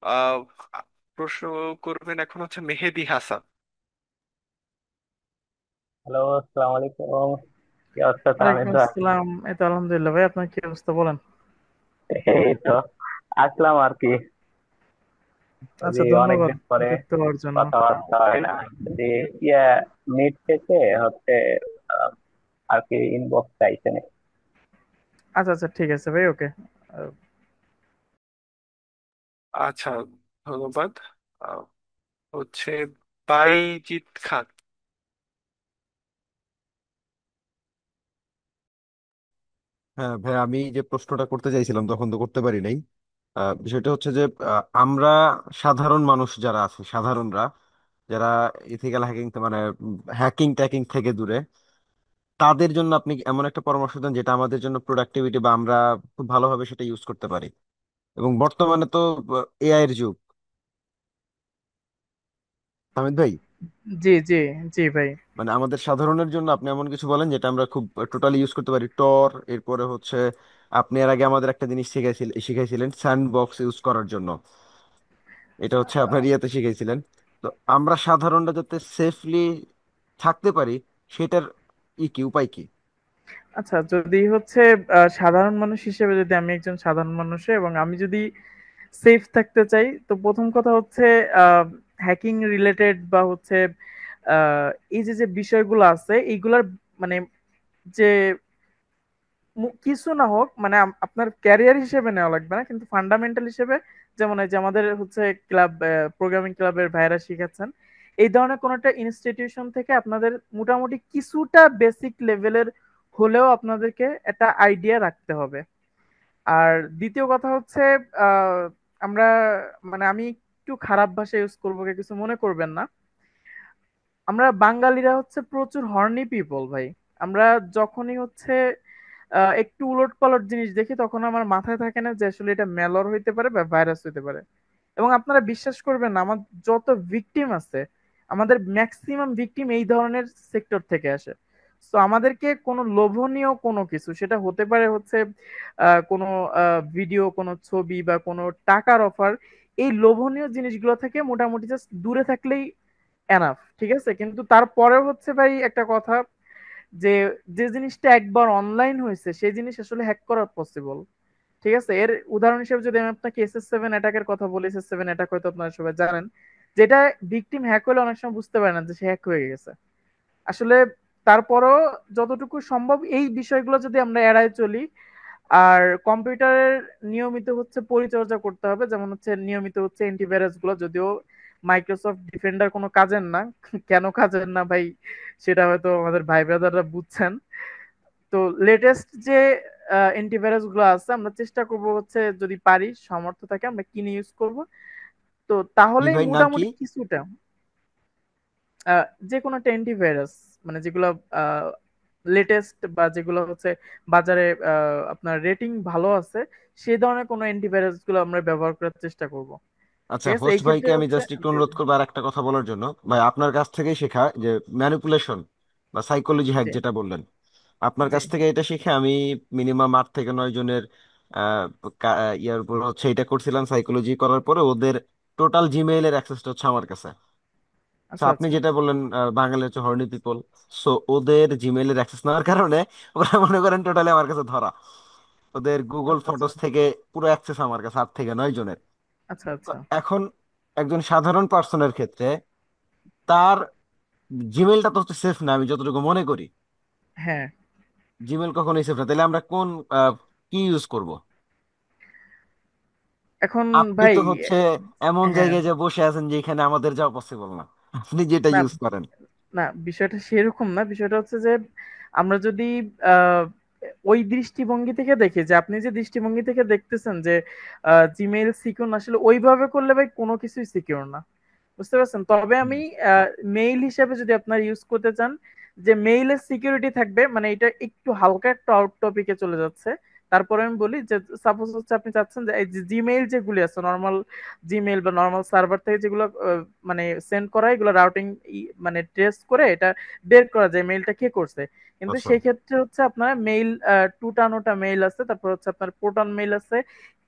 আহ, প্রশ্ন করবেন এখন হচ্ছে মেহেদি হাসান। হ্যালো, আসসালামু আলাইকুম। কি অবস্থা তামিদ ওয়ালাইকুম ভাই? আসসালাম। এই তো আলহামদুলিল্লাহ ভাই, আপনার কি অবস্থা বলেন। এই তো আসলাম আর কি। আচ্ছা, যে ধন্যবাদ অনেকদিন পরে যুক্ত হওয়ার জন্য। কথাবার্তা হয় না। যে ইয়া মিট থেকে হচ্ছে আহ, আর কি ইনবক্স চাইছে না। আচ্ছা আচ্ছা, ঠিক আছে ভাই, ওকে। আচ্ছা, ধন্যবাদ। আহ, হচ্ছে বাইজিৎ খান। হ্যাঁ ভাই, আমি যে প্রশ্নটা করতে চাইছিলাম তখন তো করতে পারি নাই। বিষয়টা হচ্ছে যে আমরা সাধারণ মানুষ যারা আছে, সাধারণরা যারা ইথিক্যাল হ্যাকিং মানে হ্যাকিং ট্যাকিং থেকে দূরে, তাদের জন্য আপনি এমন একটা পরামর্শ দেন যেটা আমাদের জন্য প্রোডাক্টিভিটি বা আমরা খুব ভালোভাবে সেটা ইউজ করতে পারি। এবং বর্তমানে তো এআই এর যুগ, তামিদ ভাই। জি জি জি ভাই। মানে আমাদের সাধারণের জন্য আপনি এমন কিছু বলেন যেটা আমরা খুব টোটালি ইউজ করতে পারি। টর, এরপরে হচ্ছে আপনি এর আগে আমাদের একটা জিনিস শিখাইছিলেন স্যান্ড বক্স ইউজ করার জন্য, এটা হচ্ছে আপনার ইয়েতে শিখাইছিলেন। তো আমরা সাধারণরা যাতে সেফলি থাকতে পারি সেটার কি উপায় কি? আচ্ছা, যদি হচ্ছে সাধারণ মানুষ হিসেবে, যদি আমি একজন সাধারণ মানুষ এবং আমি যদি সেফ থাকতে চাই, তো প্রথম কথা হচ্ছে হ্যাকিং রিলেটেড বা হচ্ছে এই যে যে বিষয়গুলো আছে এইগুলার মানে যে কিছু না হোক, মানে আপনার ক্যারিয়ার হিসেবে নেওয়া লাগবে না, কিন্তু ফান্ডামেন্টাল হিসেবে, যেমন এই যে আমাদের হচ্ছে ক্লাব, প্রোগ্রামিং ক্লাবের ভাইরা শিখাচ্ছেন, এই ধরনের কোন একটা ইনস্টিটিউশন থেকে আপনাদের মোটামুটি কিছুটা বেসিক লেভেলের হলেও আপনাদেরকে একটা আইডিয়া রাখতে হবে। আর দ্বিতীয় কথা হচ্ছে আহ, আমরা, মানে আমি একটু খারাপ ভাষা ইউজ করবো, কেউ কিছু মনে করবেন না, আমরা বাঙালিরা হচ্ছে প্রচুর হর্নি পিপল ভাই। আমরা যখনই হচ্ছে একটু উলট পালট জিনিস দেখি, তখন আমার মাথায় থাকে না যে আসলে এটা মেলর হইতে পারে বা ভাইরাস হইতে পারে। এবং আপনারা বিশ্বাস করবেন না, আমার যত ভিকটিম আছে, আমাদের ম্যাক্সিমাম ভিকটিম এই ধরনের সেক্টর থেকে আসে। তো আমাদেরকে কোনো লোভনীয় কোনো কিছু, সেটা হতে পারে হচ্ছে কোনো ভিডিও, কোনো ছবি বা কোনো টাকার অফার, এই লোভনীয় জিনিসগুলো থেকে মোটামুটি জাস্ট দূরে থাকলেই এনাফ, ঠিক আছে? কিন্তু তারপরে হচ্ছে ভাই একটা কথা, যে যে জিনিসটা একবার অনলাইন হয়েছে সেই জিনিস আসলে হ্যাক করা পসিবল, ঠিক আছে? এর উদাহরণ হিসেবে যদি আমি আপনাকে SS7 অ্যাটাকের কথা বলি, SS7 অ্যাটাক হয়তো আপনারা সবাই জানেন, যেটা ভিকটিম হ্যাক হলে অনেক সময় বুঝতে পারে না যে সে হ্যাক হয়ে গেছে আসলে। তারপরও যতটুকু সম্ভব এই বিষয়গুলো যদি আমরা এড়ায় চলি, আর কম্পিউটারের নিয়মিত হচ্ছে পরিচর্যা করতে হবে, যেমন হচ্ছে নিয়মিত হচ্ছে অ্যান্টিভাইরাস গুলো, যদিও মাইক্রোসফট ডিফেন্ডার কোনো কাজের না। কেন কাজের না ভাই, সেটা হয়তো আমাদের ভাই ব্রাদাররা বুঝছেন। তো লেটেস্ট যে অ্যান্টিভাইরাস গুলো আছে, আমরা চেষ্টা করব হচ্ছে যদি পারি, সামর্থ্য থাকে আমরা কিনে ইউজ করব। তো কি তাহলেই ভাই, নাম কি? মোটামুটি কিছুটা যে কোনো একটা অ্যান্টিভাইরাস, মানে যেগুলো লেটেস্ট বা যেগুলো হচ্ছে বাজারে আপনার রেটিং ভালো আছে, সেই ধরনের কোনো অ্যান্টিভাইরাস গুলো আমরা ব্যবহার করার চেষ্টা করব। আচ্ছা, ঠিক আছে, হোস্ট এই ক্ষেত্রে ভাইকে আমি হচ্ছে জাস্ট একটু জি অনুরোধ করবো আর একটা কথা বলার জন্য। ভাই, আপনার কাছ থেকেই শেখা যে ম্যানিপুলেশন বা সাইকোলজি হ্যাক জি যেটা বললেন, আপনার জি কাছ থেকে এটা শিখে আমি মিনিমাম 8 থেকে 9 জনের আহ, ইয়ার উপর হচ্ছে এটা করছিলাম। সাইকোলজি করার পরে ওদের টোটাল জিমেইল এর অ্যাক্সেসটা হচ্ছে আমার কাছে। তো আচ্ছা আপনি আচ্ছা যেটা বললেন বাঙালি হচ্ছে হর্নি পিপল, সো ওদের জিমেইল এর অ্যাক্সেস নেওয়ার কারণে ওরা মনে করেন টোটালি আমার কাছে ধরা। ওদের গুগল আচ্ছা আচ্ছা ফটোস থেকে পুরো অ্যাক্সেস আমার কাছে 8 থেকে 9 জনের। আচ্ছা তো আচ্ছা। এখন একজন সাধারণ পার্সনের ক্ষেত্রে তার জিমেলটা তো হচ্ছে সেফ না, আমি যতটুকু মনে করি হ্যাঁ, জিমেল কখনোই সেফ না। তাহলে আমরা কোন কি ইউজ করব? এখন আপনি ভাই, তো হচ্ছে এমন হ্যাঁ, জায়গায় যে বসে আছেন যেখানে আমাদের যাওয়া পসিবল না, আপনি যেটা না ইউজ করেন। না, বিষয়টা সেরকম না। বিষয়টা হচ্ছে যে আমরা যদি আহ, ওই দৃষ্টিভঙ্গি থেকে দেখি, যে আপনি যে দৃষ্টিভঙ্গি থেকে দেখতেছেন যে জিমেইল সিকিউর না, আসলে ওইভাবে করলে ভাই কোনো কিছুই সিকিউর না, বুঝতে পারছেন? তবে হুম। আমি মেইল হিসেবে যদি আপনারা ইউজ করতে চান, যে মেইলের সিকিউরিটি থাকবে, মানে এটা একটু হালকা একটা আউট টপিকে চলে যাচ্ছে, তারপরে আমি বলি যে সাপোজ হচ্ছে আপনি চাচ্ছেন যে এই যে জিমেইল যেগুলি আছে, নর্মাল জিমেইল বা নর্মাল সার্ভার থেকে যেগুলো মানে সেন্ড করা হয়, এগুলো রাউটিং মানে ট্রেস করে এটা বের করা যায় মেইলটা কে করছে। কিন্তু আচ্ছা সেই ক্ষেত্রে হচ্ছে আপনার মেইল, টুটানোটা মেইল আছে, তারপর হচ্ছে আপনার প্রোটন মেইল আছে,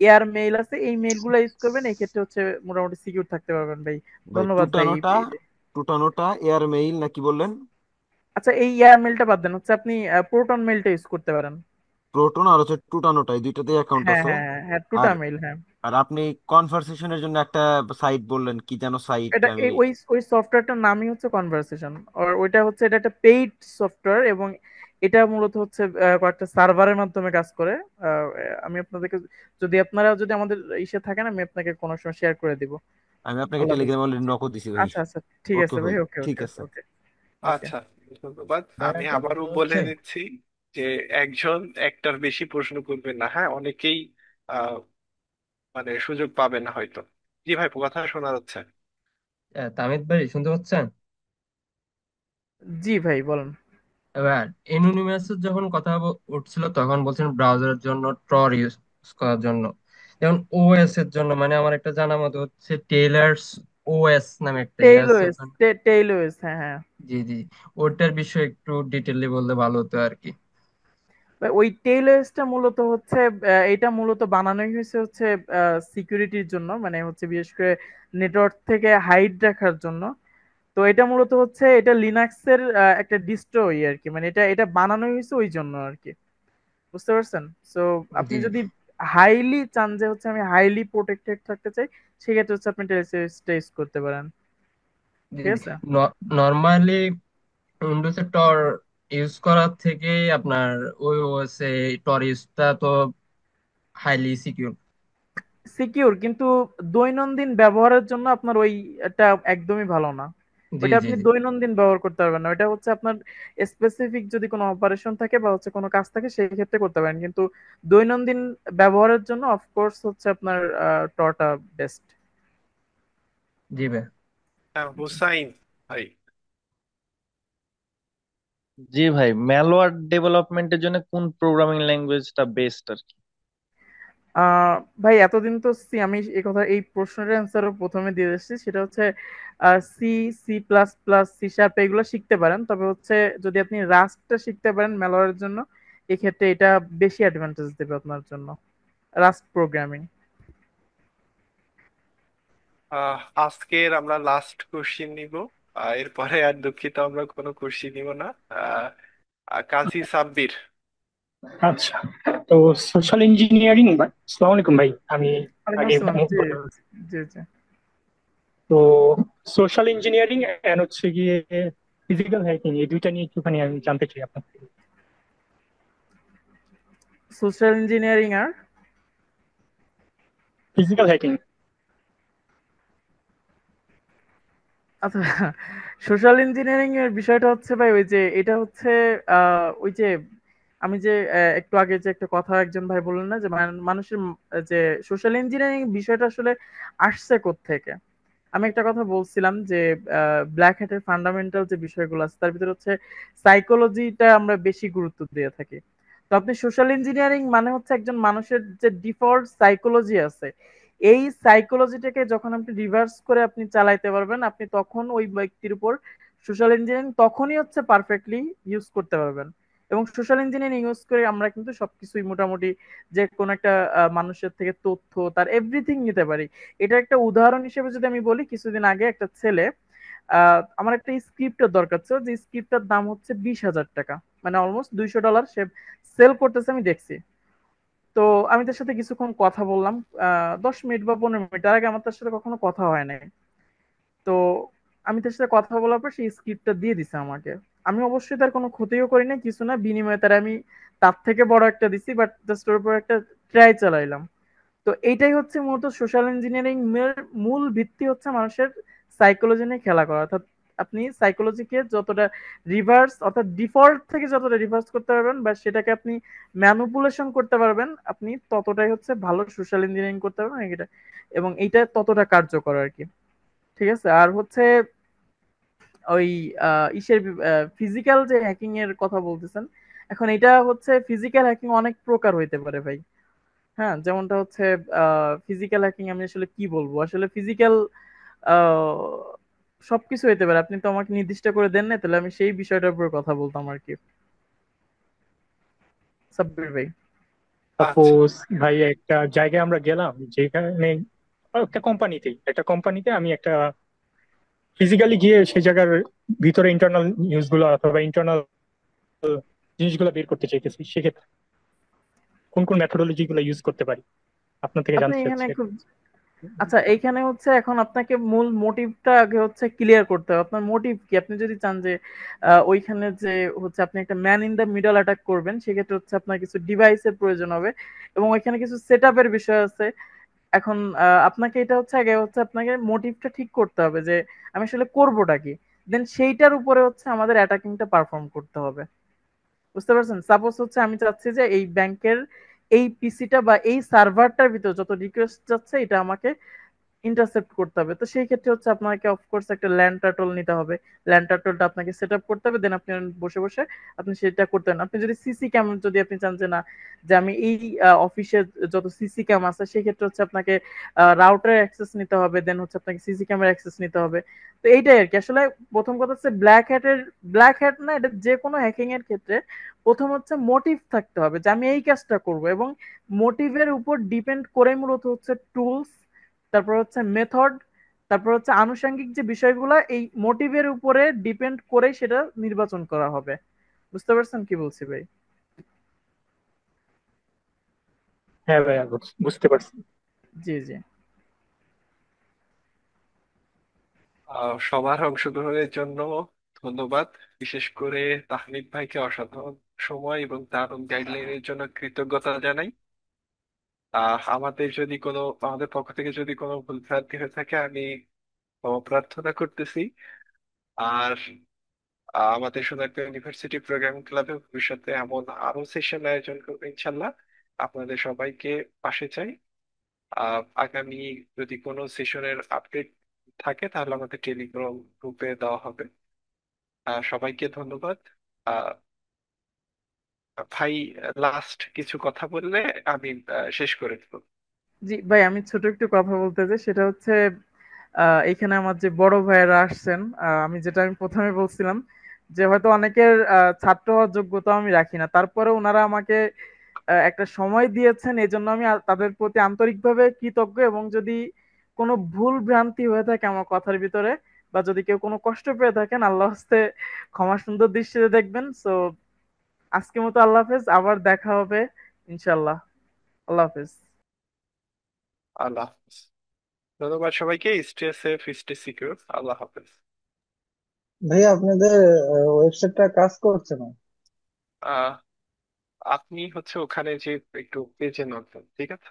এয়ার মেইল আছে, এই মেইল গুলো ইউজ করবেন, এই ক্ষেত্রে হচ্ছে মোটামুটি সিকিউর থাকতে পারবেন ভাই। ভাই, ধন্যবাদ ভাই। টুটানোটা এয়ার মেইল নাকি বললেন? আচ্ছা, এই এয়ার মেইলটা বাদ দেন, হচ্ছে আপনি প্রোটন মেইলটা ইউজ করতে পারেন। প্রোটন আর হচ্ছে টুটানোটা, এই দুইটাতেই অ্যাকাউন্ট হ্যাঁ আছে। হ্যাঁ হ্যাঁ হ্যাঁ, আর টুটা মেইল, হ্যাঁ। আর আপনি কনভারসেশনের জন্য একটা সাইট বললেন, কি যেন সাইট এটা আমি। ওই ওই সফটওয়্যারটার নামই হচ্ছে কনভারসেশন, আর ওইটা হচ্ছে এটা একটা পেইড সফটওয়্যার, এবং এটা মূলত হচ্ছে কয়েকটা সার্ভারের মাধ্যমে কাজ করে। আহ, আমি আপনাদেরকে, আপনারা যদি আমাদের ইসে থাকেন, আমি আপনাকে কোনো সময় শেয়ার করে দিব। আমি আপনাকে আল্লাহ হাফেজ। টেলিগ্রাম অলরেডি নকও দিছি ভাই। আচ্ছা আচ্ছা, ঠিক ওকে আছে ভাই, ভাই, ওকে ঠিক ওকে আছে। ওকে ওকে। আচ্ছা, ধন্যবাদ। ভাইয়া আমি একটা আবারও কথা বলে হচ্ছে, নিচ্ছি যে একজন একটার বেশি প্রশ্ন করবেন না, হ্যাঁ? অনেকেই আহ মানে সুযোগ পাবে না হয়তো। জি ভাই, কথা শোনা যাচ্ছে। তামিদ ভাই শুনতে পাচ্ছেন? জি ভাই, বলেন। এবার এনোনিমাসের যখন কথা উঠছিল তখন বলছেন ব্রাউজারের জন্য টর ইউজ করার জন্য, যেমন ওএস এর জন্য মানে আমার একটা জানা মতো হচ্ছে টেইলার্স ওএস নামে একটা ইয়ে আছে টেইলওয়েস, ওখানে। টেইলওয়েস, হ্যাঁ হ্যাঁ। জি জি, ওটার বিষয়ে একটু ডিটেইলি বললে ভালো হতো আর কি। ভাই, ওই টেইলওয়েসটা মূলত হচ্ছে এটা মূলত বানানোই হয়েছে হচ্ছে সিকিউরিটির জন্য, মানে হচ্ছে বিশেষ করে নেটওয়ার্ক থেকে হাইড রাখার জন্য। তো এটা মূলত হচ্ছে এটা লিনাক্সের একটা ডিস্ট্রো আর কি, মানে এটা এটা বানানো হয়েছে ওই জন্য আর কি, বুঝতে পারছেন? সো আপনি জি যদি হাইলি চান যে হচ্ছে আমি হাইলি প্রোটেক্টেড থাকতে চাই, সেক্ষেত্রে হচ্ছে আপনি টেলসিয়াসটা ইউজ করতে পারেন। জি ঠিক জি, আছে। নর্মালি উইন্ডোজে টর ইউজ করার থেকে আপনার ওই ওএস এ টর ইউজটা তো হাইলি সিকিউর। সিকিউর, কিন্তু দৈনন্দিন ব্যবহারের জন্য আপনার ওই এটা একদমই ভালো না। জি ওইটা জি আপনি জি দৈনন্দিন ব্যবহার করতে পারবেন না। ওইটা হচ্ছে আপনার স্পেসিফিক যদি কোনো অপারেশন থাকে বা হচ্ছে কোনো কাজ থাকে সেই ক্ষেত্রে করতে পারেন, কিন্তু দৈনন্দিন ব্যবহারের জন্য অফকোর্স হচ্ছে আপনার টটা বেস্ট। জি ভাই। হ্যাঁ, হুসাইন ভাই। জি ভাই, ম্যালওয়্যার ডেভেলপমেন্টের জন্য কোন প্রোগ্রামিং ল্যাঙ্গুয়েজটা বেস্ট আর কি? আহ ভাই, এতদিন তো আমি এই কথা, এই প্রশ্নের অ্যান্সারও প্রথমে দিয়ে এসেছি, সেটা হচ্ছে C, C plus plus, C sharp এগুলো শিখতে পারেন, তবে হচ্ছে যদি আপনি রাস্টটা শিখতে পারেন ম্যালওয়্যারের জন্য, এক্ষেত্রে এটা বেশি অ্যাডভান্টেজ দেবে আপনার জন্য, রাস্ট প্রোগ্রামিং। আজকের আমরা লাস্ট কোশ্চিন নিব। এরপরে আর দুঃখিত, আমরা কোনো কোশ্চিন নিব না। আহ, কাজী সাব্বির। আচ্ছা, তো সোশ্যাল ইঞ্জিনিয়ারিং, আসসালামু আলাইকুম ভাই, আমি ওয়ালাইকুম আগে আসসালাম। মুভ জি করলাম। জি জি। তো সোশ্যাল ইঞ্জিনিয়ারিং এন্ড হচ্ছে গিয়ে ফিজিক্যাল হ্যাকিং, এই দুইটা নিয়ে একটুখানি আমি জানতে চাই আপনার থেকে। সোশ্যাল ইঞ্জিনিয়ারিং আর ফিজিক্যাল হ্যাকিং। আচ্ছা, সোশ্যাল ইঞ্জিনিয়ারিং এর বিষয়টা হচ্ছে ভাই, ওই যে এটা হচ্ছে ওই যে আমি যে একটু আগে যে একটা কথা একজন ভাই বললেন না যে মানুষের যে সোশ্যাল ইঞ্জিনিয়ারিং বিষয়টা আসলে আসছে কোত্থেকে। আমি একটা কথা বলছিলাম যে ব্ল্যাক হ্যাটের ফান্ডামেন্টাল যে বিষয়গুলো আছে তার ভিতরে হচ্ছে সাইকোলজিটা আমরা বেশি গুরুত্ব দিয়ে থাকি। তো আপনি সোশ্যাল ইঞ্জিনিয়ারিং মানে হচ্ছে একজন মানুষের যে ডিফল্ট সাইকোলজি আছে, এই সাইকোলজিটাকে যখন আপনি রিভার্স করে আপনি চালাইতে পারবেন, আপনি তখন ওই ব্যক্তির উপর সোশ্যাল ইঞ্জিনিয়ারিং তখনই হচ্ছে পারফেক্টলি ইউজ করতে পারবেন। এবং সোশ্যাল ইঞ্জিনিয়ারিং ইউজ করে আমরা কিন্তু সবকিছুই মোটামুটি যে কোনো একটা মানুষের থেকে তথ্য তার এভরিথিং নিতে পারি। এটা একটা উদাহরণ হিসেবে যদি আমি বলি, কিছুদিন আগে একটা ছেলে, আমার একটা স্ক্রিপ্টের দরকার ছিল, যে স্ক্রিপ্টের দাম হচ্ছে 20,000 টাকা, মানে অলমোস্ট $200 সে সেল করতেছে, আমি দেখছি। তো আমি তার সাথে কিছুক্ষণ কথা বললাম, 10 মিনিট বা 15 মিনিট, তার আগে আমার তার সাথে কখনো কথা হয় নাই। তো আমি তার সাথে কথা বলার পর সেই স্ক্রিপ্টটা দিয়ে দিছে আমাকে। আমি অবশ্যই তার কোনো ক্ষতিও করি না, কিছু না, বিনিময়ে তার আমি তার থেকে বড় একটা দিছি, বাট জাস্ট ওর উপর একটা ট্রাই চালাইলাম। তো এইটাই হচ্ছে মূলত সোশ্যাল ইঞ্জিনিয়ারিং এর মূল ভিত্তি, হচ্ছে মানুষের সাইকোলজি নিয়ে খেলা করা। অর্থাৎ আপনি সাইকোলজিকে যতটা রিভার্স, অর্থাৎ ডিফল্ট থেকে যতটা রিভার্স করতে পারবেন বা সেটাকে আপনি ম্যানুপুলেশন করতে পারবেন, আপনি ততটাই হচ্ছে ভালো সোশ্যাল ইঞ্জিনিয়ারিং করতে পারবেন এটা, এবং এইটা ততটা কার্যকর আর কি। ঠিক আছে। আর হচ্ছে ওই ইসের ফিজিক্যাল যে হ্যাকিং এর কথা বলতেছেন, এখন এটা হচ্ছে ফিজিক্যাল হ্যাকিং অনেক প্রকার হইতে পারে ভাই। হ্যাঁ, যেমনটা হচ্ছে ফিজিক্যাল হ্যাকিং, আমি আসলে কি বলবো, আসলে ফিজিক্যাল সবকিছু হইতে পারে। আপনি তো আমাকে নির্দিষ্ট করে দেন না, তাহলে আমি সেই বিষয়টার উপর কথা বলতাম আর কি, সাব্বির ভাই। আচ্ছা। সাপোজ ভাই একটা জায়গায় আমরা গেলাম, যেখানে একটা কোম্পানিতে আমি একটা ফিজিক্যালি গিয়ে সেই জায়গার ভিতরে ইন্টারনাল নিউজ গুলো অথবা ইন্টারনাল জিনিসগুলো বের করতে চাইতেছি, সেক্ষেত্রে কোন কোন মেথোডোলজি গুলো ইউজ করতে পারি আপনার থেকে আপনি জানতে এখানে চাচ্ছি। খুব আচ্ছা, এইখানে হচ্ছে এখন আপনাকে মূল মোটিভটা আগে হচ্ছে ক্লিয়ার করতে হবে। আপনার মোটিভ কি? আপনি যদি চান যে ওইখানে যে হচ্ছে আপনি একটা man in the middle attack করবেন, সেক্ষেত্রে হচ্ছে আপনার কিছু ডিভাইসের প্রয়োজন হবে এবং ওইখানে কিছু সেটআপের বিষয় আছে। এখন আপনাকে এটা হচ্ছে আগে হচ্ছে আপনাকে মোটিভটা ঠিক করতে হবে যে আমি আসলে করবোটা কি। দেন সেইটার উপরে হচ্ছে আমাদের অ্যাটাকিংটা পারফর্ম করতে হবে। বুঝতে পারছেন? সাপোজ হচ্ছে আমি চাচ্ছি যে এই ব্যাংকের এই পিসিটা বা এই সার্ভারটার ভিতর যত রিকোয়েস্ট যাচ্ছে এটা আমাকে ইন্টারসেপ্ট করতে হবে। তো সেই ক্ষেত্রে হচ্ছে আপনাকে অফকোর্স একটা ল্যান্ড টার্টল নিতে হবে। ল্যান্ড টার্টলটা আপনাকে সেট আপ করতে হবে, দেন আপনি বসে বসে আপনি সেটা করতে পারেন। আপনি যদি সিসি ক্যাম যদি আপনি চান যে না, যে আমি এই অফিসে যত সিসি ক্যাম আছে সেই ক্ষেত্রে হচ্ছে আপনাকে রাউটারের অ্যাক্সেস নিতে হবে, দেন হচ্ছে আপনাকে সিসি ক্যামের অ্যাক্সেস নিতে হবে। তো এইটাই আর কি। আসলে প্রথম কথা হচ্ছে ব্ল্যাক হ্যাট না, এটা যে কোনো হ্যাকিং এর ক্ষেত্রে প্রথম হচ্ছে মোটিভ থাকতে হবে যে আমি এই কাজটা করব, এবং মোটিভের উপর ডিপেন্ড করে মূলত হচ্ছে টুলস, তারপর হচ্ছে মেথড, তারপর হচ্ছে আনুষঙ্গিক যে বিষয়গুলো এই মোটিভের উপরে ডিপেন্ড করে সেটা নির্বাচন করা হবে। বুঝতে পারছেন কি বলছি ভাই? হ্যাঁ ভাইয়া, বুঝতে পারছি। জি জি। সবার অংশগ্রহণের জন্য ধন্যবাদ। বিশেষ করে তাহমিদ ভাইকে অসাধারণ সময় এবং দারুণ গাইডলাইনের জন্য কৃতজ্ঞতা জানাই। আমাদের পক্ষ থেকে যদি কোনো ভুল ভ্রান্তি হয়ে থাকে আমি ক্ষমা প্রার্থনা করতেছি। আর আমাদের সোনারগাঁ ইউনিভার্সিটি প্রোগ্রাম ক্লাবে ভবিষ্যতে এমন আরো সেশন আয়োজন করবে ইনশাল্লাহ। আপনাদের সবাইকে পাশে চাই। আগামী যদি কোনো সেশনের আপডেট থাকে তাহলে আমাদের টেলিগ্রাম গ্রুপে দেওয়া হবে। সবাইকে ধন্যবাদ। আহ, ভাই, লাস্ট কিছু কথা বললে আমি শেষ করে দেবো। জি ভাই, আমি ছোট একটু কথা বলতে চাই। সেটা হচ্ছে এখানে আমার যে বড় ভাইয়েরা আসছেন, আমি প্রথমে বলছিলাম যে হয়তো অনেকের ছাত্র হওয়ার যোগ্যতা আমি রাখি না, তারপরে ওনারা আমাকে একটা সময় দিয়েছেন, এই জন্য আমি তাদের প্রতি আন্তরিকভাবে কৃতজ্ঞ। এবং যদি কোনো ভুল ভ্রান্তি হয়ে থাকে আমার কথার ভিতরে, বা যদি কেউ কোনো কষ্ট পেয়ে থাকেন, আল্লাহ হস্তে ক্ষমা সুন্দর দৃষ্টিতে দেখবেন। সো আজকের মতো আল্লাহ হাফেজ, আবার দেখা হবে ইনশাল্লাহ। আল্লাহ হাফেজ। আল্লাহ হাফেজ। ধন্যবাদ সবাইকে। Stay safe, stay secure. আল্লাহ হাফেজ। ভাইয়া আপনাদের ওয়েবসাইটটা কাজ করছে না। আহ আপনি হচ্ছে ওখানে যে একটু পেজে নক দেন, ঠিক আছে?